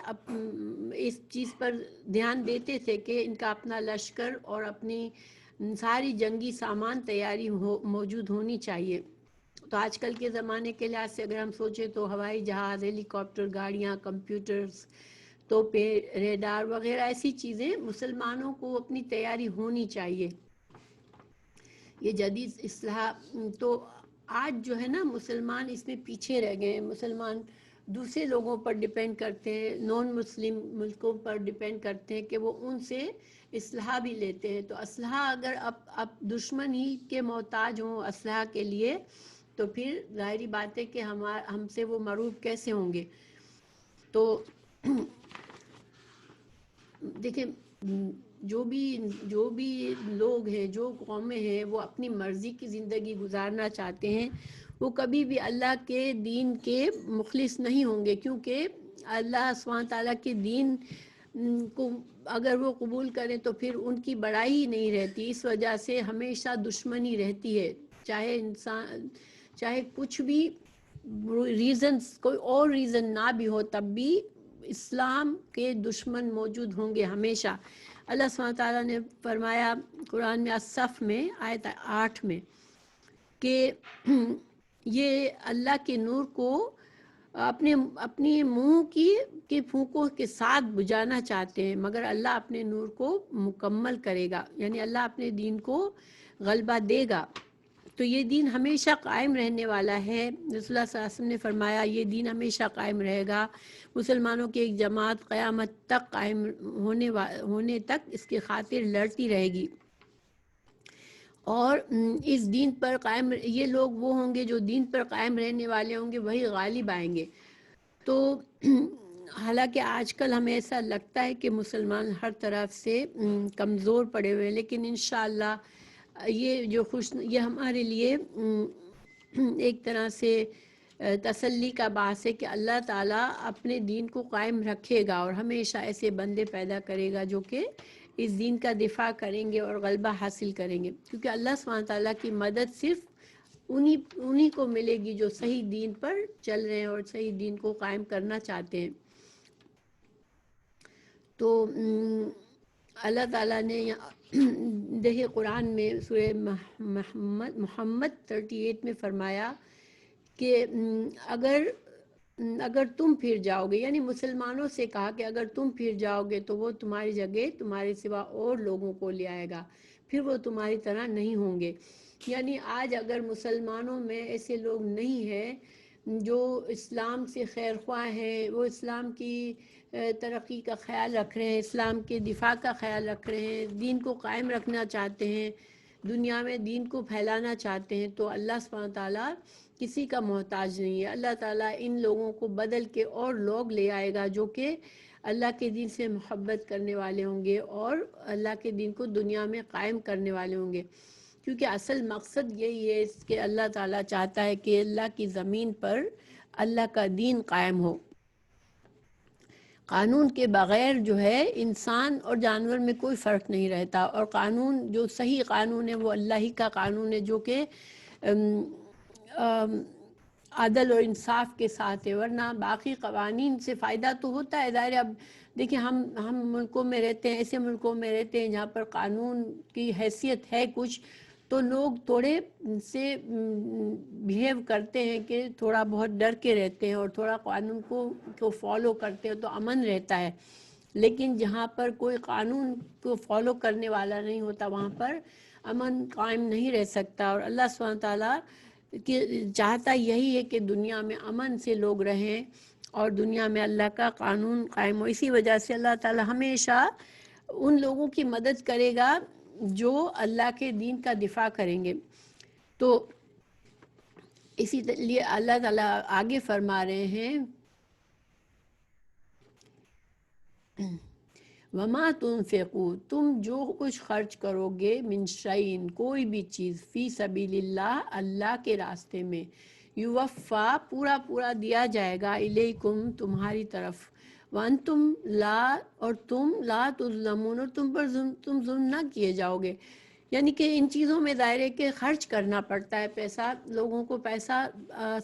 اس چیز پر دھیان دیتے تھے کہ ان کا اپنا لشکر اور اپنی ساری جنگی سامان تیاری موجود ہونی چاہیے. تو آج کل کے زمانے کے لحاظ سے اگر ہم سوچیں تو ہوائی جہاز، ہیلی کاپٹر، گاڑیاں، کمپیوٹرز، توپیں، ریڈار وغیرہ ایسی چیزیں مسلمانوں کو اپنی تیاری ہونی چاہیے. یہ جدید اصلاح تو آج جو ہے نا مسلمان اس میں پیچھے رہ گئے ہیں. مسلمان دوسرے لوگوں پر ڈیپینڈ کرتے ہیں، نان مسلم ملکوں پر ڈیپینڈ کرتے ہیں کہ وہ ان سے اسلحہ بھی لیتے ہیں. تو اسلحہ اگر اب دشمن ہی کے محتاج ہوں اسلحہ کے لیے تو پھر ظاہری بات ہے کہ ہم سے وہ مرعوب کیسے ہوں گے. تو دیکھیں جو بھی لوگ ہیں، جو قومیں ہیں، وہ اپنی مرضی کی زندگی گزارنا چاہتے ہیں، وہ کبھی بھی اللہ کے دین کے مخلص نہیں ہوں گے، کیونکہ اللہ سبحانہ تعالیٰ کے دین کو اگر وہ قبول کریں تو پھر ان کی بڑائی نہیں رہتی. اس وجہ سے ہمیشہ دشمنی رہتی ہے، چاہے کچھ بھی ریزنز کوئی اور ریزن نہ بھی ہو، تب بھی اسلام کے دشمن موجود ہوں گے ہمیشہ. اللہ سبحانہ تعالیٰ نے فرمایا قرآن میں الصف میں آیت 8 میں کہ یہ اللہ کے نور کو اپنی منہ کے پھونکوں کے ساتھ بجھانا چاہتے ہیں، مگر اللہ اپنے نور کو مکمل کرے گا، یعنی اللہ اپنے دین کو غلبہ دے گا. تو یہ دین ہمیشہ قائم رہنے والا ہے. رسول اللہ صلی اللہ علیہ وسلم نے فرمایا یہ دین ہمیشہ قائم رہے گا. مسلمانوں کی ایک جماعت قیامت تک قائم ہونے تک اس کی خاطر لڑتی رہے گی، اور اس دین پر قائم یہ لوگ وہ ہوں گے جو دین پر قائم رہنے والے ہوں گے، وہی غالب آئیں گے. تو حالانکہ آج کل ہمیں ایسا لگتا ہے کہ مسلمان ہر طرف سے کمزور پڑے ہوئے ہیں، لیکن انشاءاللہ یہ ہمارے لیے ایک طرح سے تسلی کا باعث ہے کہ اللہ تعالیٰ اپنے دین کو قائم رکھے گا اور ہمیشہ ایسے بندے پیدا کرے گا جو کہ اس دین کا دفاع کریں گے اور غلبہ حاصل کریں گے. کیونکہ اللہ سبحانہ تعالیٰ کی مدد صرف انہی کو ملے گی جو صحیح دین پر چل رہے ہیں اور صحیح دین کو قائم کرنا چاہتے ہیں. تو اللہ تعالیٰ نے دیکھیں قرآن میں سورہ محمد 38 میں فرمایا کہ اگر اگر تم پھر جاؤ گے، یعنی مسلمانوں سے کہا کہ اگر تم پھر جاؤ گے تو وہ تمہاری جگہ تمہارے سوا اور لوگوں کو لے آئے گا، پھر وہ تمہاری طرح نہیں ہوں گے۔ یعنی آج اگر مسلمانوں میں ایسے لوگ نہیں ہیں جو اسلام سے خیر خواہ ہیں، وہ اسلام کی ترقی کا خیال رکھ رہے ہیں، اسلام کے دفاع کا خیال رکھ رہے ہیں، دین کو قائم رکھنا چاہتے ہیں، دنیا میں دین کو پھیلانا چاہتے ہیں، تو اللہ سبحانہ تعالیٰ کسی کا محتاج نہیں ہے۔ اللہ تعالیٰ ان لوگوں کو بدل کے اور لوگ لے آئے گا جو کہ اللہ کے دین سے محبت کرنے والے ہوں گے اور اللہ کے دین کو دنیا میں قائم کرنے والے ہوں گے، کیونکہ اصل مقصد یہی ہے کہ اللہ تعالیٰ چاہتا ہے کہ اللہ کی زمین پر اللہ کا دین قائم ہو۔ قانون کے بغیر جو ہے انسان اور جانور میں کوئی فرق نہیں رہتا، اور قانون جو صحیح قانون ہے وہ اللہ ہی کا قانون ہے جو کہ عدل اور انصاف کے ساتھ ہے، ورنہ باقی قوانین سے فائدہ تو ہوتا ہے ظاہر ہے۔ اب دیکھیں ہم ملکوں میں رہتے ہیں، ایسے ملکوں میں رہتے ہیں جہاں پر قانون کی حیثیت ہے کچھ، تو لوگ تھوڑے سے بیہیو کرتے ہیں کہ تھوڑا بہت ڈر کے رہتے ہیں اور تھوڑا قانون کو فالو کرتے ہیں تو امن رہتا ہے، لیکن جہاں پر کوئی قانون کو فالو کرنے والا نہیں ہوتا وہاں پر امن قائم نہیں رہ سکتا۔ اور اللہ سبحانہ تعالیٰ کہ چاہتا یہی ہے کہ دنیا میں امن سے لوگ رہیں اور دنیا میں اللہ کا قانون قائم ہو۔ اسی وجہ سے اللہ تعالیٰ ہمیشہ ان لوگوں کی مدد کرے گا جو اللہ کے دین کا دفاع کریں گے۔ تو اسی لیے اللہ تعالیٰ آگے فرما رہے ہیں وما تنفقوا، تم جو کچھ خرچ کرو گے، من شیء، کوئی بھی چیز، فی سبیل اللہ، اللہ کے راستے میں، یوفا، پورا پورا دیا جائے گا، الیکم، تمہاری طرف، وانتم لا، اور تم لا تظلمون، اور تم پر تم ظلم نہ کیے جاؤ گے۔ یعنی کہ ان چیزوں میں دائرے کے خرچ کرنا پڑتا ہے پیسہ، لوگوں کو پیسہ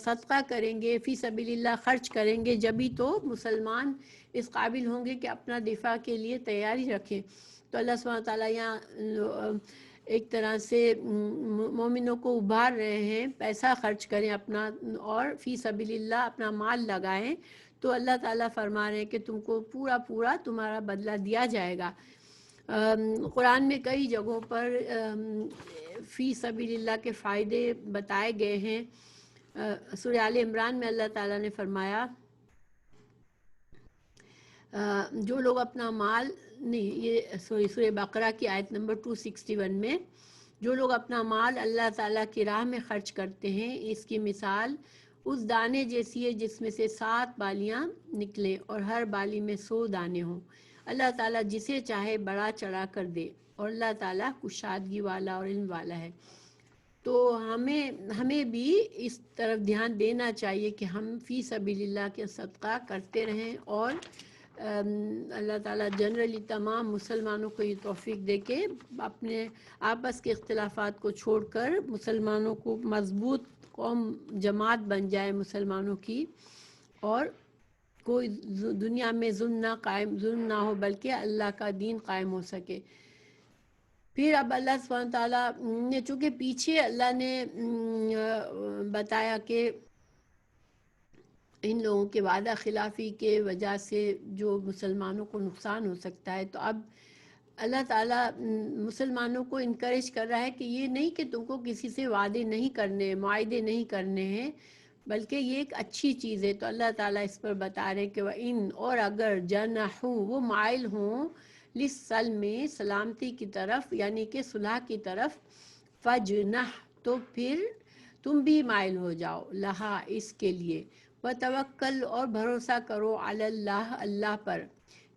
صدقہ کریں گے، فی سبیل اللہ خرچ کریں گے، جبھی تو مسلمان اس قابل ہوں گے کہ اپنا دفاع کے لیے تیاری رکھیں۔ تو اللہ سبحانہ تعالیٰ یہاں ایک طرح سے مومنوں کو ابھار رہے ہیں، پیسہ خرچ کریں اپنا، اور فی سبیل اللہ اپنا مال لگائیں، تو اللہ تعالیٰ فرما رہے ہیں کہ تم کو پورا پورا تمہارا بدلہ دیا جائے گا۔ قرآن میں کئی جگہوں پر فی سبیل اللہ کے فائدے بتائے گئے ہیں۔ سورہ آل عمران میں اللہ تعالیٰ نے فرمایا جو لوگ اپنا مال، نہیں یہ سورہ بقرہ کی آیت نمبر 261 میں، جو لوگ اپنا مال اللہ تعالیٰ کی راہ میں خرچ کرتے ہیں، اس کی مثال اس دانے جیسی ہے جس میں سے 7 بالیاں نکلیں اور ہر بالی میں 100 دانے ہوں۔ اللہ تعالیٰ جسے چاہے بڑا چڑھا کر دے، اور اللہ تعالیٰ کشادگی والا اور علم والا ہے۔ تو ہمیں بھی اس طرف دھیان دینا چاہیے کہ ہم فی سبیل اللہ کے صدقہ کرتے رہیں، اور اللہ تعالیٰ جنرلی تمام مسلمانوں کو یہ توفیق دے کہ اپنے آپس کے اختلافات کو چھوڑ کر مسلمانوں کو مضبوط قوم جماعت بن جائے مسلمانوں کی، اور کوئی دنیا میں ظلم نہ ہو بلکہ اللہ کا دین قائم ہو سکے۔ پھر اب اللہ سبحانہ تعالیٰ نے چونکہ پیچھے اللہ نے بتایا کہ ان لوگوں کے وعدہ خلافی کے وجہ سے جو مسلمانوں کو نقصان ہو سکتا ہے، تو اب اللہ تعالیٰ مسلمانوں کو انکریج کر رہا ہے کہ یہ نہیں کہ تم کو کسی سے وعدے نہیں کرنے، معاہدے نہیں کرنے ہیں، بلکہ یہ ایک اچھی چیز ہے۔ تو اللہ تعالیٰ اس پر بتا رہے کہ وَإِن، اور اگر جنحوا، وہ مائل ہوں، للسلم، سلامتی کی طرف، یعنی کہ صلح کی طرف، فجنح، تو پھر تم بھی مائل ہو جاؤ، لہا، اس کے لیے، وتوکل، اور بھروسہ کرو، علی اللہ، اللہ پر،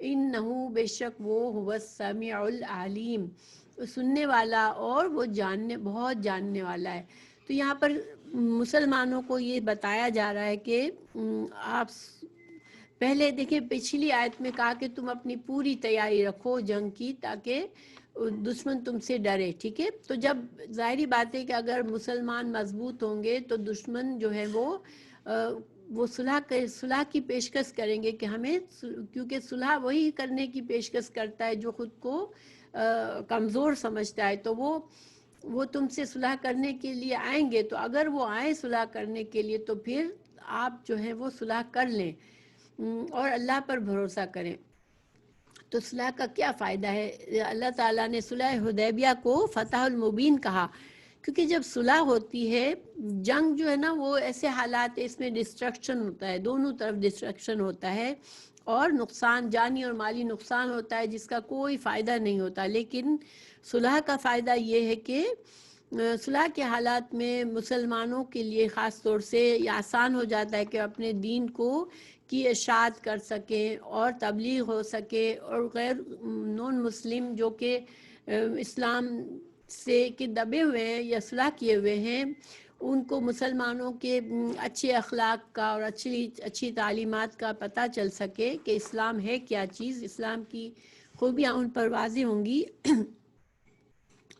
انہو، بے شک وہ، هو السمیع العلیم، سننے والا اور وہ بہت جاننے والا ہے۔ تو یہاں پر مسلمانوں کو یہ بتایا جا رہا ہے کہ آپ پہلے دیکھیں پچھلی آیت میں کہا کہ تم اپنی پوری تیاری رکھو جنگ کی تاکہ دشمن تم سے ڈرے، ٹھیک ہے۔ تو جب ظاہری بات ہے کہ اگر مسلمان مضبوط ہوں گے تو دشمن جو ہے وہ صلح کی پیشکش کریں گے کہ ہمیں، کیونکہ صلح وہی کرنے کی پیشکش کرتا ہے جو خود کو کمزور سمجھتا ہے، تو وہ تم سے صلح کرنے کے لیے آئیں گے۔ تو اگر وہ آئیں صلح کرنے کے لیے تو پھر آپ جو ہے وہ صلح کر لیں اور اللہ پر بھروسہ کریں۔ تو صلح کا کیا فائدہ ہے؟ اللہ تعالیٰ نے صلح حدیبیہ کو فتح المبین کہا، کیونکہ جب صلح ہوتی ہے، جنگ جو ہے نا وہ ایسے حالات اس میں ڈسٹرکشن ہوتا ہے، دونوں طرف ڈسٹرکشن ہوتا ہے اور نقصان، جانی اور مالی نقصان ہوتا ہے جس کا کوئی فائدہ نہیں ہوتا۔ لیکن صلح کا فائدہ یہ ہے کہ صلح کے حالات میں مسلمانوں کے لیے خاص طور سے یہ آسان ہو جاتا ہے کہ اپنے دین کو کی اشاعت کر سکیں اور تبلیغ ہو سکے، اور غیر نون مسلم جو کہ اسلام سے کہ دبے ہوئے ہیں یا صلح کیے ہوئے ہیں، ان کو مسلمانوں کے اچھے اخلاق کا اور اچھی تعلیمات کا پتہ چل سکے کہ اسلام ہے کیا چیز، اسلام کی خوبیاں ان پر واضح ہوں گی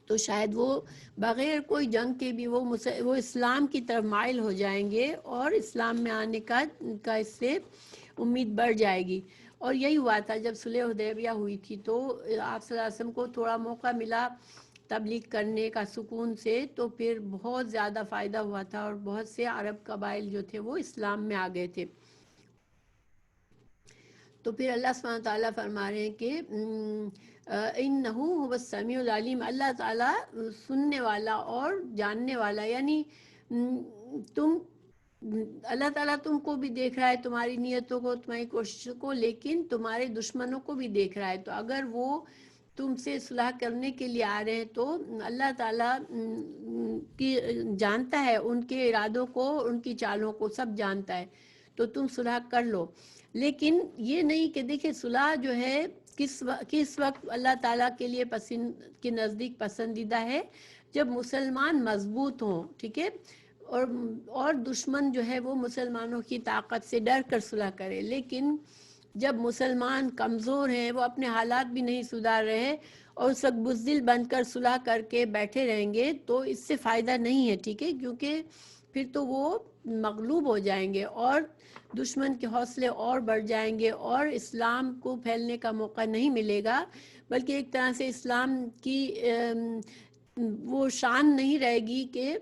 تو شاید وہ بغیر کوئی جنگ کے بھی وہ اسلام کی طرف مائل ہو جائیں گے اور اسلام میں آنے کا اس سے امید بڑھ جائے گی۔ اور یہی ہوا تھا جب صلح حدیبیہ ہوئی تھی، تو آپ صلی اللہ علیہ وسلم کو تھوڑا موقع ملا تبلیغ کرنے کا سکون سے، تو پھر بہت زیادہ فائدہ ہوا تھا اور بہت سے عرب قبائل جو تھے وہ اسلام میں آ گئے تھے۔ تو پھر اللہ سبحانہ تعالیٰ فرما رہے ہیں کہ اِنَّهُ هُوَ السَّمِيعُ الْعَلِيمُ، اللہ تعالیٰ سننے والا اور جاننے والا، یعنی اللہ تعالیٰ تم کو بھی دیکھ رہا ہے، تمہاری نیتوں کو، تمہاری کوششوں کو، لیکن تمہارے دشمنوں کو بھی دیکھ رہا ہے۔ تو اگر وہ تم سے صلح کرنے کے لیے آ رہے ہیں تو اللہ تعالیٰ کی جانتا ہے ان کے ارادوں کو، ان کی چالوں کو سب جانتا ہے، تو تم صلح کر لو۔ لیکن یہ نہیں کہ دیکھیں صلح جو ہے کس وقت اللہ تعالیٰ کے لیے کے نزدیک پسندیدہ ہے، جب مسلمان مضبوط ہوں، ٹھیک ہے، اور دشمن جو ہے وہ مسلمانوں کی طاقت سے ڈر کر صلح کرے۔ لیکن جب مسلمان کمزور ہیں، وہ اپنے حالات بھی نہیں سدھار رہے اور اس وقت بزدل بن کر صلح کر کے بیٹھے رہیں گے تو اس سے فائدہ نہیں ہے، ٹھیک ہے، کیونکہ پھر تو وہ مغلوب ہو جائیں گے اور دشمن کے حوصلے اور بڑھ جائیں گے اور اسلام کو پھیلنے کا موقع نہیں ملے گا، بلکہ ایک طرح سے اسلام کی وہ شان نہیں رہے گی کہ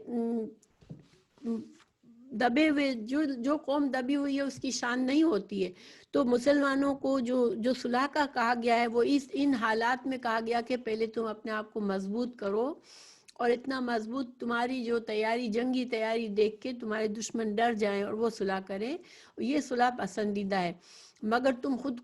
دبے ہوئے جو قوم دبی ہوئی ہے اس کی شان نہیں ہوتی ہے۔ تو مسلمانوں کو جو صلح کا کہا گیا ہے وہ ان حالات میں کہا گیا کہ پہلے تم اپنے آپ کو مضبوط کرو، اور اتنا مضبوط تمہاری جو تیاری، جنگی تیاری دیکھ کے تمہارے دشمن ڈر جائیں اور وہ صلح کریں، یہ صلح پسندیدہ ہے۔ مگر تم خود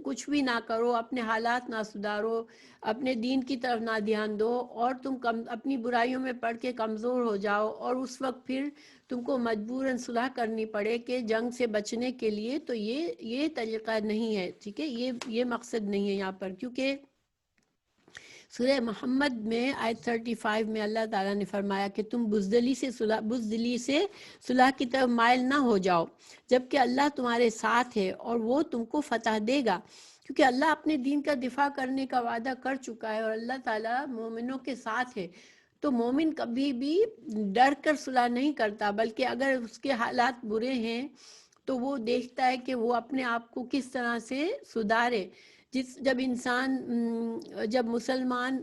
کچھ بھی نہ کرو، اپنے حالات نہ سدھارو، اپنے دین کی طرف نہ دھیان دو اور تم اپنی برائیوں میں پڑ کے کمزور ہو جاؤ، اور اس وقت پھر تم کو مجبوراً صلح کرنی پڑے کہ جنگ سے بچنے کے لیے، تو یہ طریقہ نہیں ہے، ٹھیک ہے، یہ مقصد نہیں ہے یہاں پر۔ کیونکہ سورہ محمد میں آیت 35 میں اللہ تعالیٰ نے فرمایا کہ تم بزدلی سے صلح کی طرف مائل نہ ہو جاؤ، جبکہ اللہ تمہارے ساتھ ہے اور وہ تم کو فتح دے گا، کیونکہ اللہ اپنے دین کا دفاع کرنے کا وعدہ کر چکا ہے اور اللہ تعالیٰ مومنوں کے ساتھ ہے۔ تو مومن کبھی بھی ڈر کر صلح نہیں کرتا، بلکہ اگر اس کے حالات برے ہیں تو وہ دیکھتا ہے کہ وہ اپنے آپ کو کس طرح سے سدھارے۔ جب مسلمان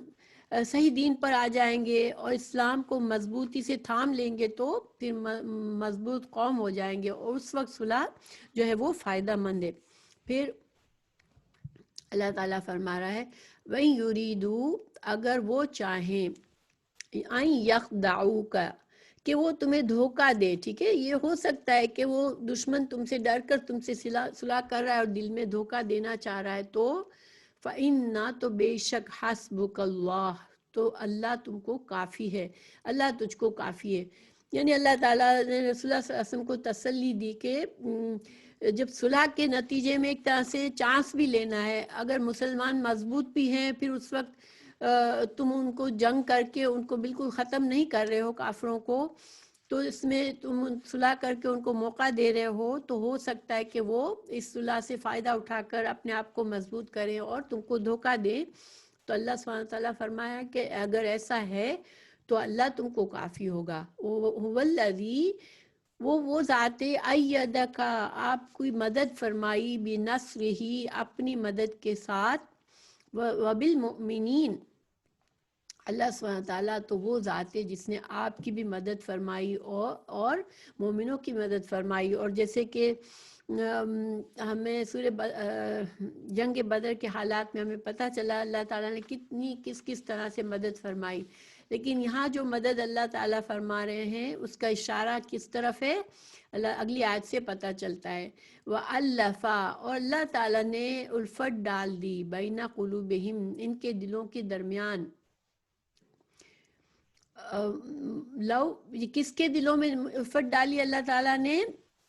صحیح دین پر آ جائیں گے اور اسلام کو مضبوطی سے تھام لیں گے تو پھر مضبوط قوم ہو جائیں گے، اور اس وقت صلح جو ہے وہ فائدہ مند ہے۔ پھر اللہ تعالیٰ فرما رہا ہے وَإِن يُرِيدُوا، اگر وہ چاہیں، أَن يَخْدَعُوكَ، کہ وہ تمہیں دھوکہ دے، ٹھیک ہے، یہ ہو سکتا ہے کہ وہ دشمن تم سے ڈر کر تم سے صلح کر رہا ہے اور دل میں دھوکہ دینا چاہ رہا ہے، تو فَإِنَّا، تو بے شک، حَسْبُكَ اللَّهُ، تو اللہ تم کو کافی ہے، اللہ تجھ کو کافی ہے۔ یعنی اللہ تعالیٰ نے رسول اللہ صلی اللہ علیہ وسلم کو تسلی دی کہ جب صلح کے نتیجے میں ایک طرح سے چانس بھی لینا ہے، اگر مسلمان مضبوط بھی ہیں، پھر اس وقت تم ان کو جنگ کر کے ان کو بالکل ختم نہیں کر رہے ہو کافروں کو، تو اس میں تم صلح کر کے ان کو موقع دے رہے ہو، تو ہو سکتا ہے کہ وہ اس صلح سے فائدہ اٹھا کر اپنے آپ کو مضبوط کریں اور تم کو دھوکہ دیں۔ تو اللہ سبحانہ تعالیٰ فرمایا کہ اگر ایسا ہے تو اللہ تم کو کافی ہوگا۔ هو الذی، وہ ذات ایدک، آپ کی مدد فرمائی، بنصرہ، اپنی مدد کے ساتھ، وبالمؤمنین، اللہ سبحانہ تعالیٰ تو وہ ذات ہے جس نے آپ کی بھی مدد فرمائی اور مومنوں کی مدد فرمائی. اور جیسے کہ ہمیں جنگ بدر کے حالات میں ہمیں پتہ چلا اللہ تعالیٰ نے کتنی کس طرح سے مدد فرمائی. لیکن یہاں جو مدد اللہ تعالیٰ فرما رہے ہیں اس کا اشارہ کس طرف ہے؟ اگلی آیت سے پتہ چلتا ہے. وَأَلَّفَ، اور اللہ تعالیٰ نے الفت ڈال دی، بین قلوبہم، ان کے دلوں کے درمیان. یہ کس کے دلوں میں الفت ڈالی اللہ تعالیٰ نے؟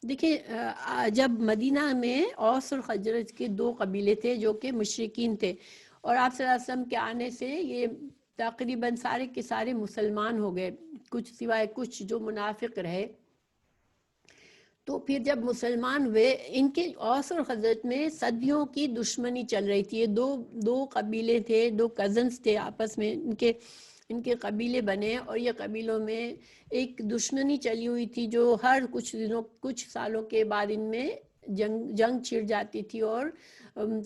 دیکھیں جب مدینہ میں اوس اور خزرج کے 2 قبیلے تھے جو کہ مشرکین تھے، اور آپ صلی اللہ علیہ وسلم کے آنے سے یہ تقریباً سارے کے سارے مسلمان ہو گئے، کچھ سوائے کچھ جو منافق رہے. تو پھر جب مسلمان ہوئے، ان کے اوس اور خزرج میں صدیوں کی دشمنی چل رہی تھی. یہ دو قبیلے تھے، 2 کزنز تھے آپس میں، ان کے قبیلے بنے، اور یہ قبیلوں میں ایک دشمنی چلی ہوئی تھی جو ہر کچھ سالوں کے بعد ان میں جنگ چھڑ جاتی تھی، اور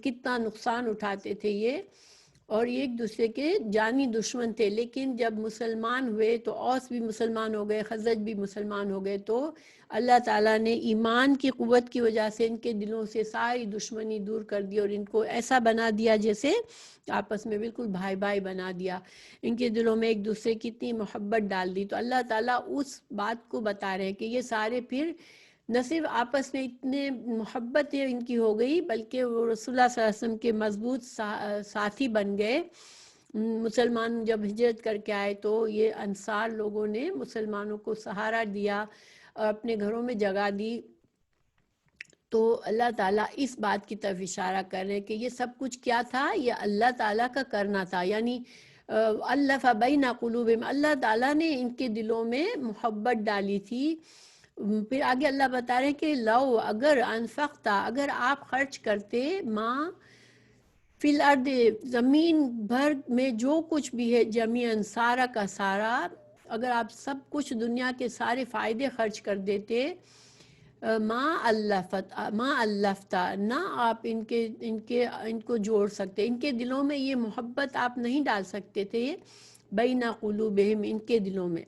کتنا نقصان اٹھاتے تھے یہ، اور یہ ایک دوسرے کے جانی دشمن تھے. لیکن جب مسلمان ہوئے تو اوس بھی مسلمان ہو گئے، خزرج بھی مسلمان ہو گئے. تو اللہ تعالیٰ نے ایمان کی قوت کی وجہ سے ان کے دلوں سے ساری دشمنی دور کر دی، اور ان کو ایسا بنا دیا جیسے آپس میں بالکل بھائی بھائی بنا دیا. ان کے دلوں میں ایک دوسرے کی اتنی محبت ڈال دی. تو اللہ تعالیٰ اس بات کو بتا رہے ہیں کہ یہ سارے پھر نہ صرف آپس میں اتنے محبت ان کی ہو گئی، بلکہ وہ رسول اللہ صلی اللہ علیہ وسلم کے مضبوط ساتھی بن گئے. مسلمان جب ہجرت کر کے آئے تو یہ انصار لوگوں نے مسلمانوں کو سہارا دیا اور اپنے گھروں میں جگہ دی. تو اللہ تعالیٰ اس بات کی طرف اشارہ کر رہے ہیں کہ یہ سب کچھ کیا تھا؟ یہ اللہ تعالیٰ کا کرنا تھا. یعنی الف بین قلوبہم، اللہ تعالیٰ نے ان کے دلوں میں محبت ڈالی تھی. پھر آگے اللہ بتا رہے ہیں کہ لو، اگر انفقتا، اگر آپ خرچ کرتے، ماں فی الارض، زمین بھر میں جو کچھ بھی ہے، جمیعاً، سارا کا سارا، اگر آپ سب کچھ دنیا کے سارے فائدے خرچ کر دیتے، ما الفتا، نہ آپ ان کو جوڑ سکتے، ان کے دلوں میں یہ محبت آپ نہیں ڈال سکتے تھے بین قلوبہم، ان کے دلوں میں.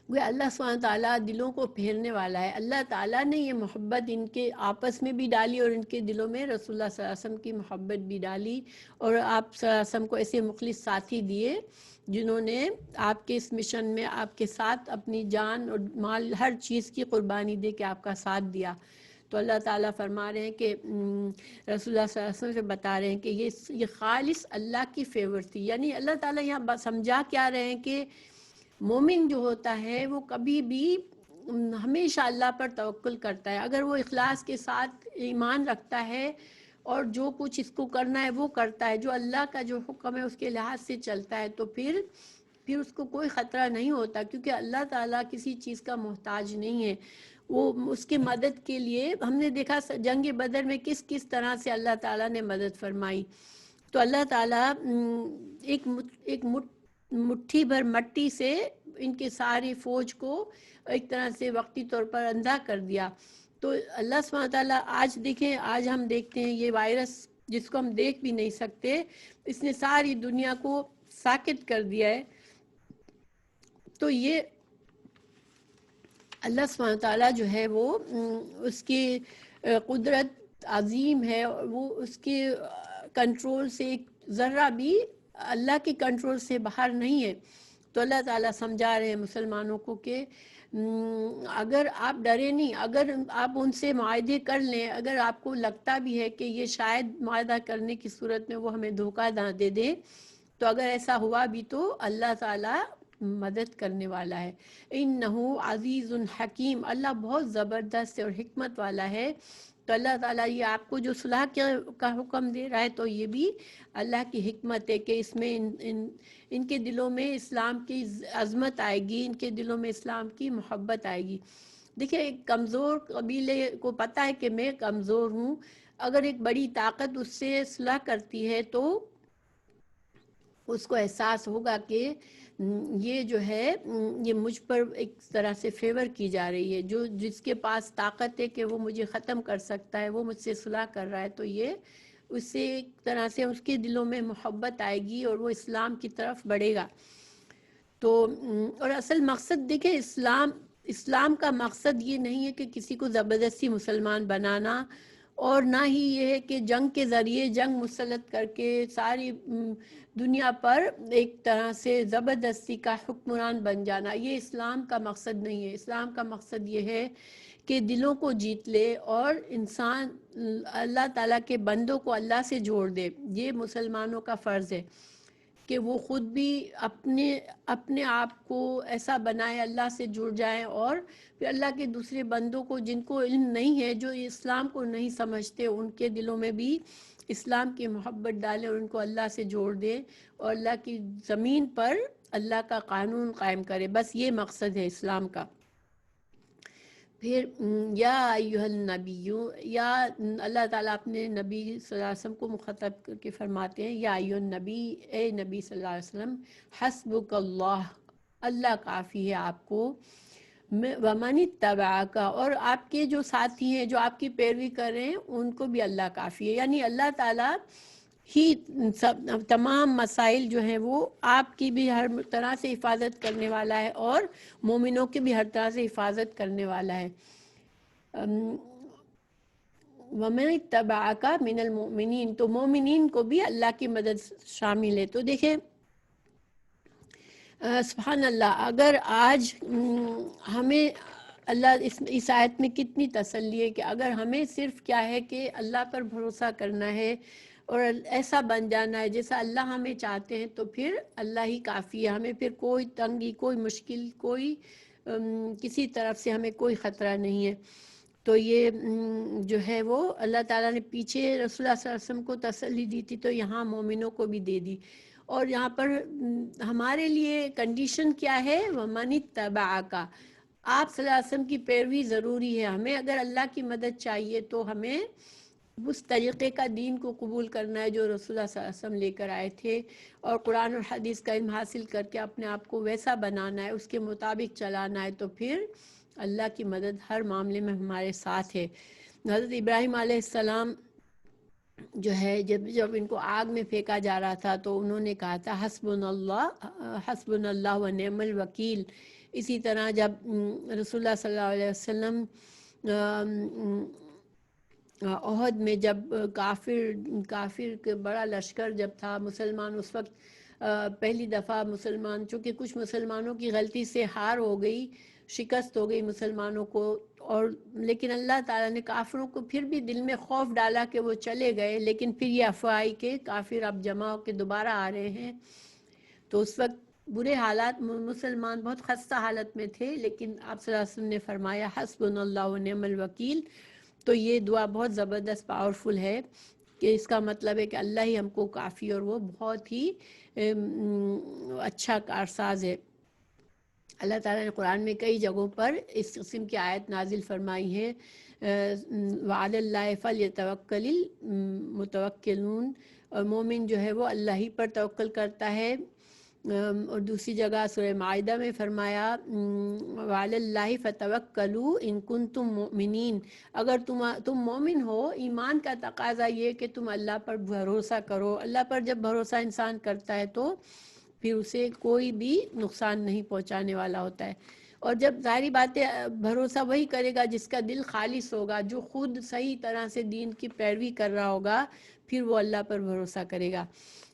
اللہ سبحانہ تعالیٰ دلوں کو پھیرنے والا ہے. اللہ تعالیٰ نے یہ محبت ان کے آپس میں بھی ڈالی، اور ان کے دلوں میں رسول اللہ صلی اللہ علیہ وسلم کی محبت بھی ڈالی، اور آپ صلی اللہ علیہ وسلم کو ایسے مخلص ساتھی دیے جنہوں نے آپ کے اس مشن میں آپ کے ساتھ اپنی جان اور مال، ہر چیز کی قربانی دے کے آپ کا ساتھ دیا. تو اللہ تعالیٰ فرما رہے ہیں کہ رسول اللہ صلی اللہ علیہ وسلم سے بتا رہے ہیں کہ یہ خالص اللہ کی فیور تھی. یعنی اللہ تعالیٰ یہاں سمجھا کیا رہے ہیں کہ مومن جو ہوتا ہے وہ کبھی بھی ہمیشہ اللہ پر توکل کرتا ہے. اگر وہ اخلاص کے ساتھ ایمان رکھتا ہے اور جو کچھ اس کو کرنا ہے وہ کرتا ہے، جو اللہ کا جو حکم ہے اس کے لحاظ سے چلتا ہے، تو پھر اس کو کوئی خطرہ نہیں ہوتا، کیونکہ اللہ تعالیٰ کسی چیز کا محتاج نہیں ہے. وہ اس کی مدد کے لیے، ہم نے دیکھا جنگ بدر میں کس طرح سے اللہ تعالیٰ نے مدد فرمائی. تو اللہ تعالیٰ ایک مٹھی بھر مٹی سے ان کے ساری فوج کو ایک طرح سے وقتی طور پر اندھا کر دیا. تو اللہ سبحانہ تعالیٰ آج ہم دیکھتے ہیں یہ وائرس جس کو ہم دیکھ بھی نہیں سکتے، اس نے ساری دنیا کو ساکت کر دیا ہے. تو یہ اللہ سبحانہ تعالیٰ جو ہے وہ اس کی قدرت عظیم ہے، وہ اس کے کنٹرول سے ایک ذرہ بھی اللہ کے کنٹرول سے باہر نہیں ہے. تو اللہ تعالیٰ سمجھا رہے ہیں مسلمانوں کو کہ اگر آپ ڈرے نہیں، اگر آپ ان سے معاہدے کر لیں، اگر آپ کو لگتا بھی ہے کہ یہ شاید معاہدہ کرنے کی صورت میں وہ ہمیں دھوکہ نہ دے دیں، تو اگر ایسا ہوا بھی تو اللہ تعالیٰ مدد کرنے والا ہے. انہو عزیز حکیم، اللہ بہت زبردست اور حکمت والا ہے. تو اللہ تعالیٰ یہ آپ کو جو صلح کا حکم دے رہا ہے تو یہ بھی اللہ کی حکمت ہے کہ اس میں ان کے دلوں میں اسلام کی عظمت آئے گی، ان کے دلوں میں اسلام کی محبت آئے گی. دیکھیں ایک کمزور قبیلے کو پتہ ہے کہ میں کمزور ہوں، اگر ایک بڑی طاقت اس سے صلح کرتی ہے تو اس کو احساس ہوگا کہ یہ جو ہے یہ مجھ پر ایک طرح سے فیور کی جا رہی ہے، جس کے پاس طاقت ہے کہ وہ مجھے ختم کر سکتا ہے وہ مجھ سے صلح کر رہا ہے، تو یہ اس سے ایک طرح سے اس کے دلوں میں محبت آئے گی اور وہ اسلام کی طرف بڑھے گا. تو اور اصل مقصد دیکھیں، اسلام کا مقصد یہ نہیں ہے کہ کسی کو زبردستی مسلمان بنانا، اور نہ ہی یہ ہے کہ جنگ کے ذریعے جنگ مسلط کر کے ساری دنیا پر ایک طرح سے زبردستی کا حکمران بن جانا. یہ اسلام کا مقصد نہیں ہے. اسلام کا مقصد یہ ہے کہ دلوں کو جیت لے اور انسان اللہ تعالیٰ کے بندوں کو اللہ سے جوڑ دے. یہ مسلمانوں کا فرض ہے کہ وہ خود بھی اپنے آپ کو ایسا بنائے، اللہ سے جڑ جائیں، اور پھر اللہ کے دوسرے بندوں کو جن کو علم نہیں ہے، جو اسلام کو نہیں سمجھتے، ان کے دلوں میں بھی اسلام کی محبت ڈالیں اور ان کو اللہ سے جوڑ دیں اور اللہ کی زمین پر اللہ کا قانون قائم کرے. بس یہ مقصد ہے اسلام کا. پھر یا ایھا النبی، یا اللہ تعالیٰ اپنے نبی صلی اللہ علیہ وسلم کو مخاطب کر کے فرماتے ہیں یا ایھا النبی، اے نبی صلی اللہ علیہ وسلم، حسبک اللہ، اللہ کافی ہے آپ کو، ومن اتبعک، اور آپ کے جو ساتھی ہیں جو آپ کی پیروی کر رہے ہیں ان کو بھی اللہ کافی ہے. یعنی اللہ تعالیٰ ہی تمام مسائل جو ہیں وہ آپ کی بھی ہر طرح سے حفاظت کرنے والا ہے اور مومنوں کی بھی ہر طرح سے حفاظت کرنے والا ہے. وَمَنِ اتَّبَعَكَ مِنَ الْمُؤْمِنِينَ، تو مومنین کو بھی اللہ کی مدد شامل ہے. تو دیکھیں سبحان اللہ، اگر آج ہمیں اللہ اس آیت میں کتنی تسلی ہے کہ اگر ہمیں صرف کیا ہے کہ اللہ پر بھروسہ کرنا ہے اور ایسا بن جانا ہے جیسا اللہ ہمیں چاہتے ہیں، تو پھر اللہ ہی کافی ہے. ہمیں پھر کوئی تنگی، کوئی مشکل، کوئی کسی طرف سے ہمیں کوئی خطرہ نہیں ہے. تو یہ جو ہے وہ اللہ تعالیٰ نے پیچھے رسول اللہ صلی اللہ علیہ وسلم کو تسلی دی تھی، تو یہاں مومنوں کو بھی دے دی. اور یہاں پر ہمارے لیے کنڈیشن کیا ہے؟ وَمَنِ اتَّبَعَكَ، آپ صلی اللہ علیہ وسلم کی پیروی ضروری ہے. ہمیں اگر اللہ کی مدد چاہیے تو ہمیں اس طریقے کا دین کو قبول کرنا ہے جو رسول اللہ صلی اللہ علیہ وسلم لے کر آئے تھے، اور قرآن اور حدیث کا علم حاصل کر کے اپنے آپ کو ویسا بنانا ہے، اس کے مطابق چلانا ہے. تو پھر اللہ کی مدد ہر معاملے میں ہمارے ساتھ ہے. حضرت ابراہیم علیہ السلام جو ہے جب ان کو آگ میں پھینکا جا رہا تھا تو انہوں نے کہا تھا حسبنا اللہ و نعم الوکیل. اسی طرح جب رسول اللہ صلی اللہ علیہ وسلم احد میں جب کافر کے بڑا لشکر جب تھا، مسلمان اس وقت پہلی دفعہ مسلمان، چونکہ کچھ مسلمانوں کی غلطی سے ہار ہو گئی، شکست ہو گئی مسلمانوں کو، اور لیکن اللہ تعالیٰ نے کافروں کو پھر بھی دل میں خوف ڈالا کہ وہ چلے گئے، لیکن پھر یہ افواہ آئی کہ کافر اب جمع ہو کے دوبارہ آ رہے ہیں. تو اس وقت برے حالات، مسلمان بہت خستہ حالت میں تھے، لیکن آپ صلی اللہ علیہ وسلم نے فرمایا حسبنا اللہ و نعم الوکیل. تو یہ دعا بہت زبردست پاورفل ہے کہ اس کا مطلب ہے کہ اللہ ہی ہم کو کافی، اور وہ بہت ہی اچھا کارساز ہے. اللہ تعالیٰ نے قرآن میں کئی جگہوں پر اس قسم کی آیت نازل فرمائی ہے، وَعَلَى اللَّهِ فَلْيَتَوَكَّلِ الْمُتَوَكِّلُونَ، اور مومن جو ہے وہ اللہ ہی پر توکل کرتا ہے. اور دوسری جگہ سورہ مائدہ میں فرمایا وَعَلَى اللَّهِ فَتَوَكَّلُوا إِن كُنتُم مُؤْمِنِينَ، اگر تم مومن ہو، ایمان کا تقاضا یہ کہ تم اللہ پر بھروسہ کرو. اللہ پر جب بھروسہ انسان کرتا ہے تو پھر اسے کوئی بھی نقصان نہیں پہنچانے والا ہوتا ہے. اور جب ظاہری بات ہے بھروسہ وہی کرے گا جس کا دل خالص ہوگا، جو خود صحیح طرح سے دین کی پیروی کر رہا ہوگا، پھر وہ اللہ پر بھروسہ کرے گا.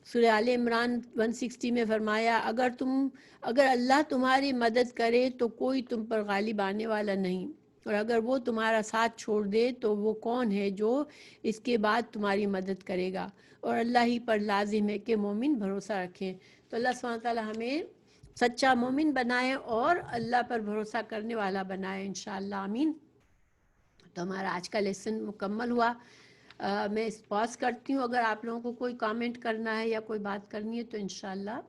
سورہ آل عمران 160 میں فرمایا اگر اللہ تمہاری مدد کرے تو کوئی تم پر غالب آنے والا نہیں، اور اگر وہ تمہارا ساتھ چھوڑ دے تو وہ کون ہے جو اس کے بعد تمہاری مدد کرے گا. اور اللہ ہی پر لازم ہے کہ مومن بھروسہ رکھیں. تو اللہ سبحانہ تعالیٰ ہمیں سچا مومن بنائے اور اللہ پر بھروسہ کرنے والا بنائے انشاءاللہ، آمین. تو ہمارا آج کا لیسن مکمل ہوا. میں اس پاس کرتی ہوں. اگر آپ لوگوں کو کوئی کامنٹ کرنا ہے یا کوئی بات کرنی ہے تو انشاءاللہ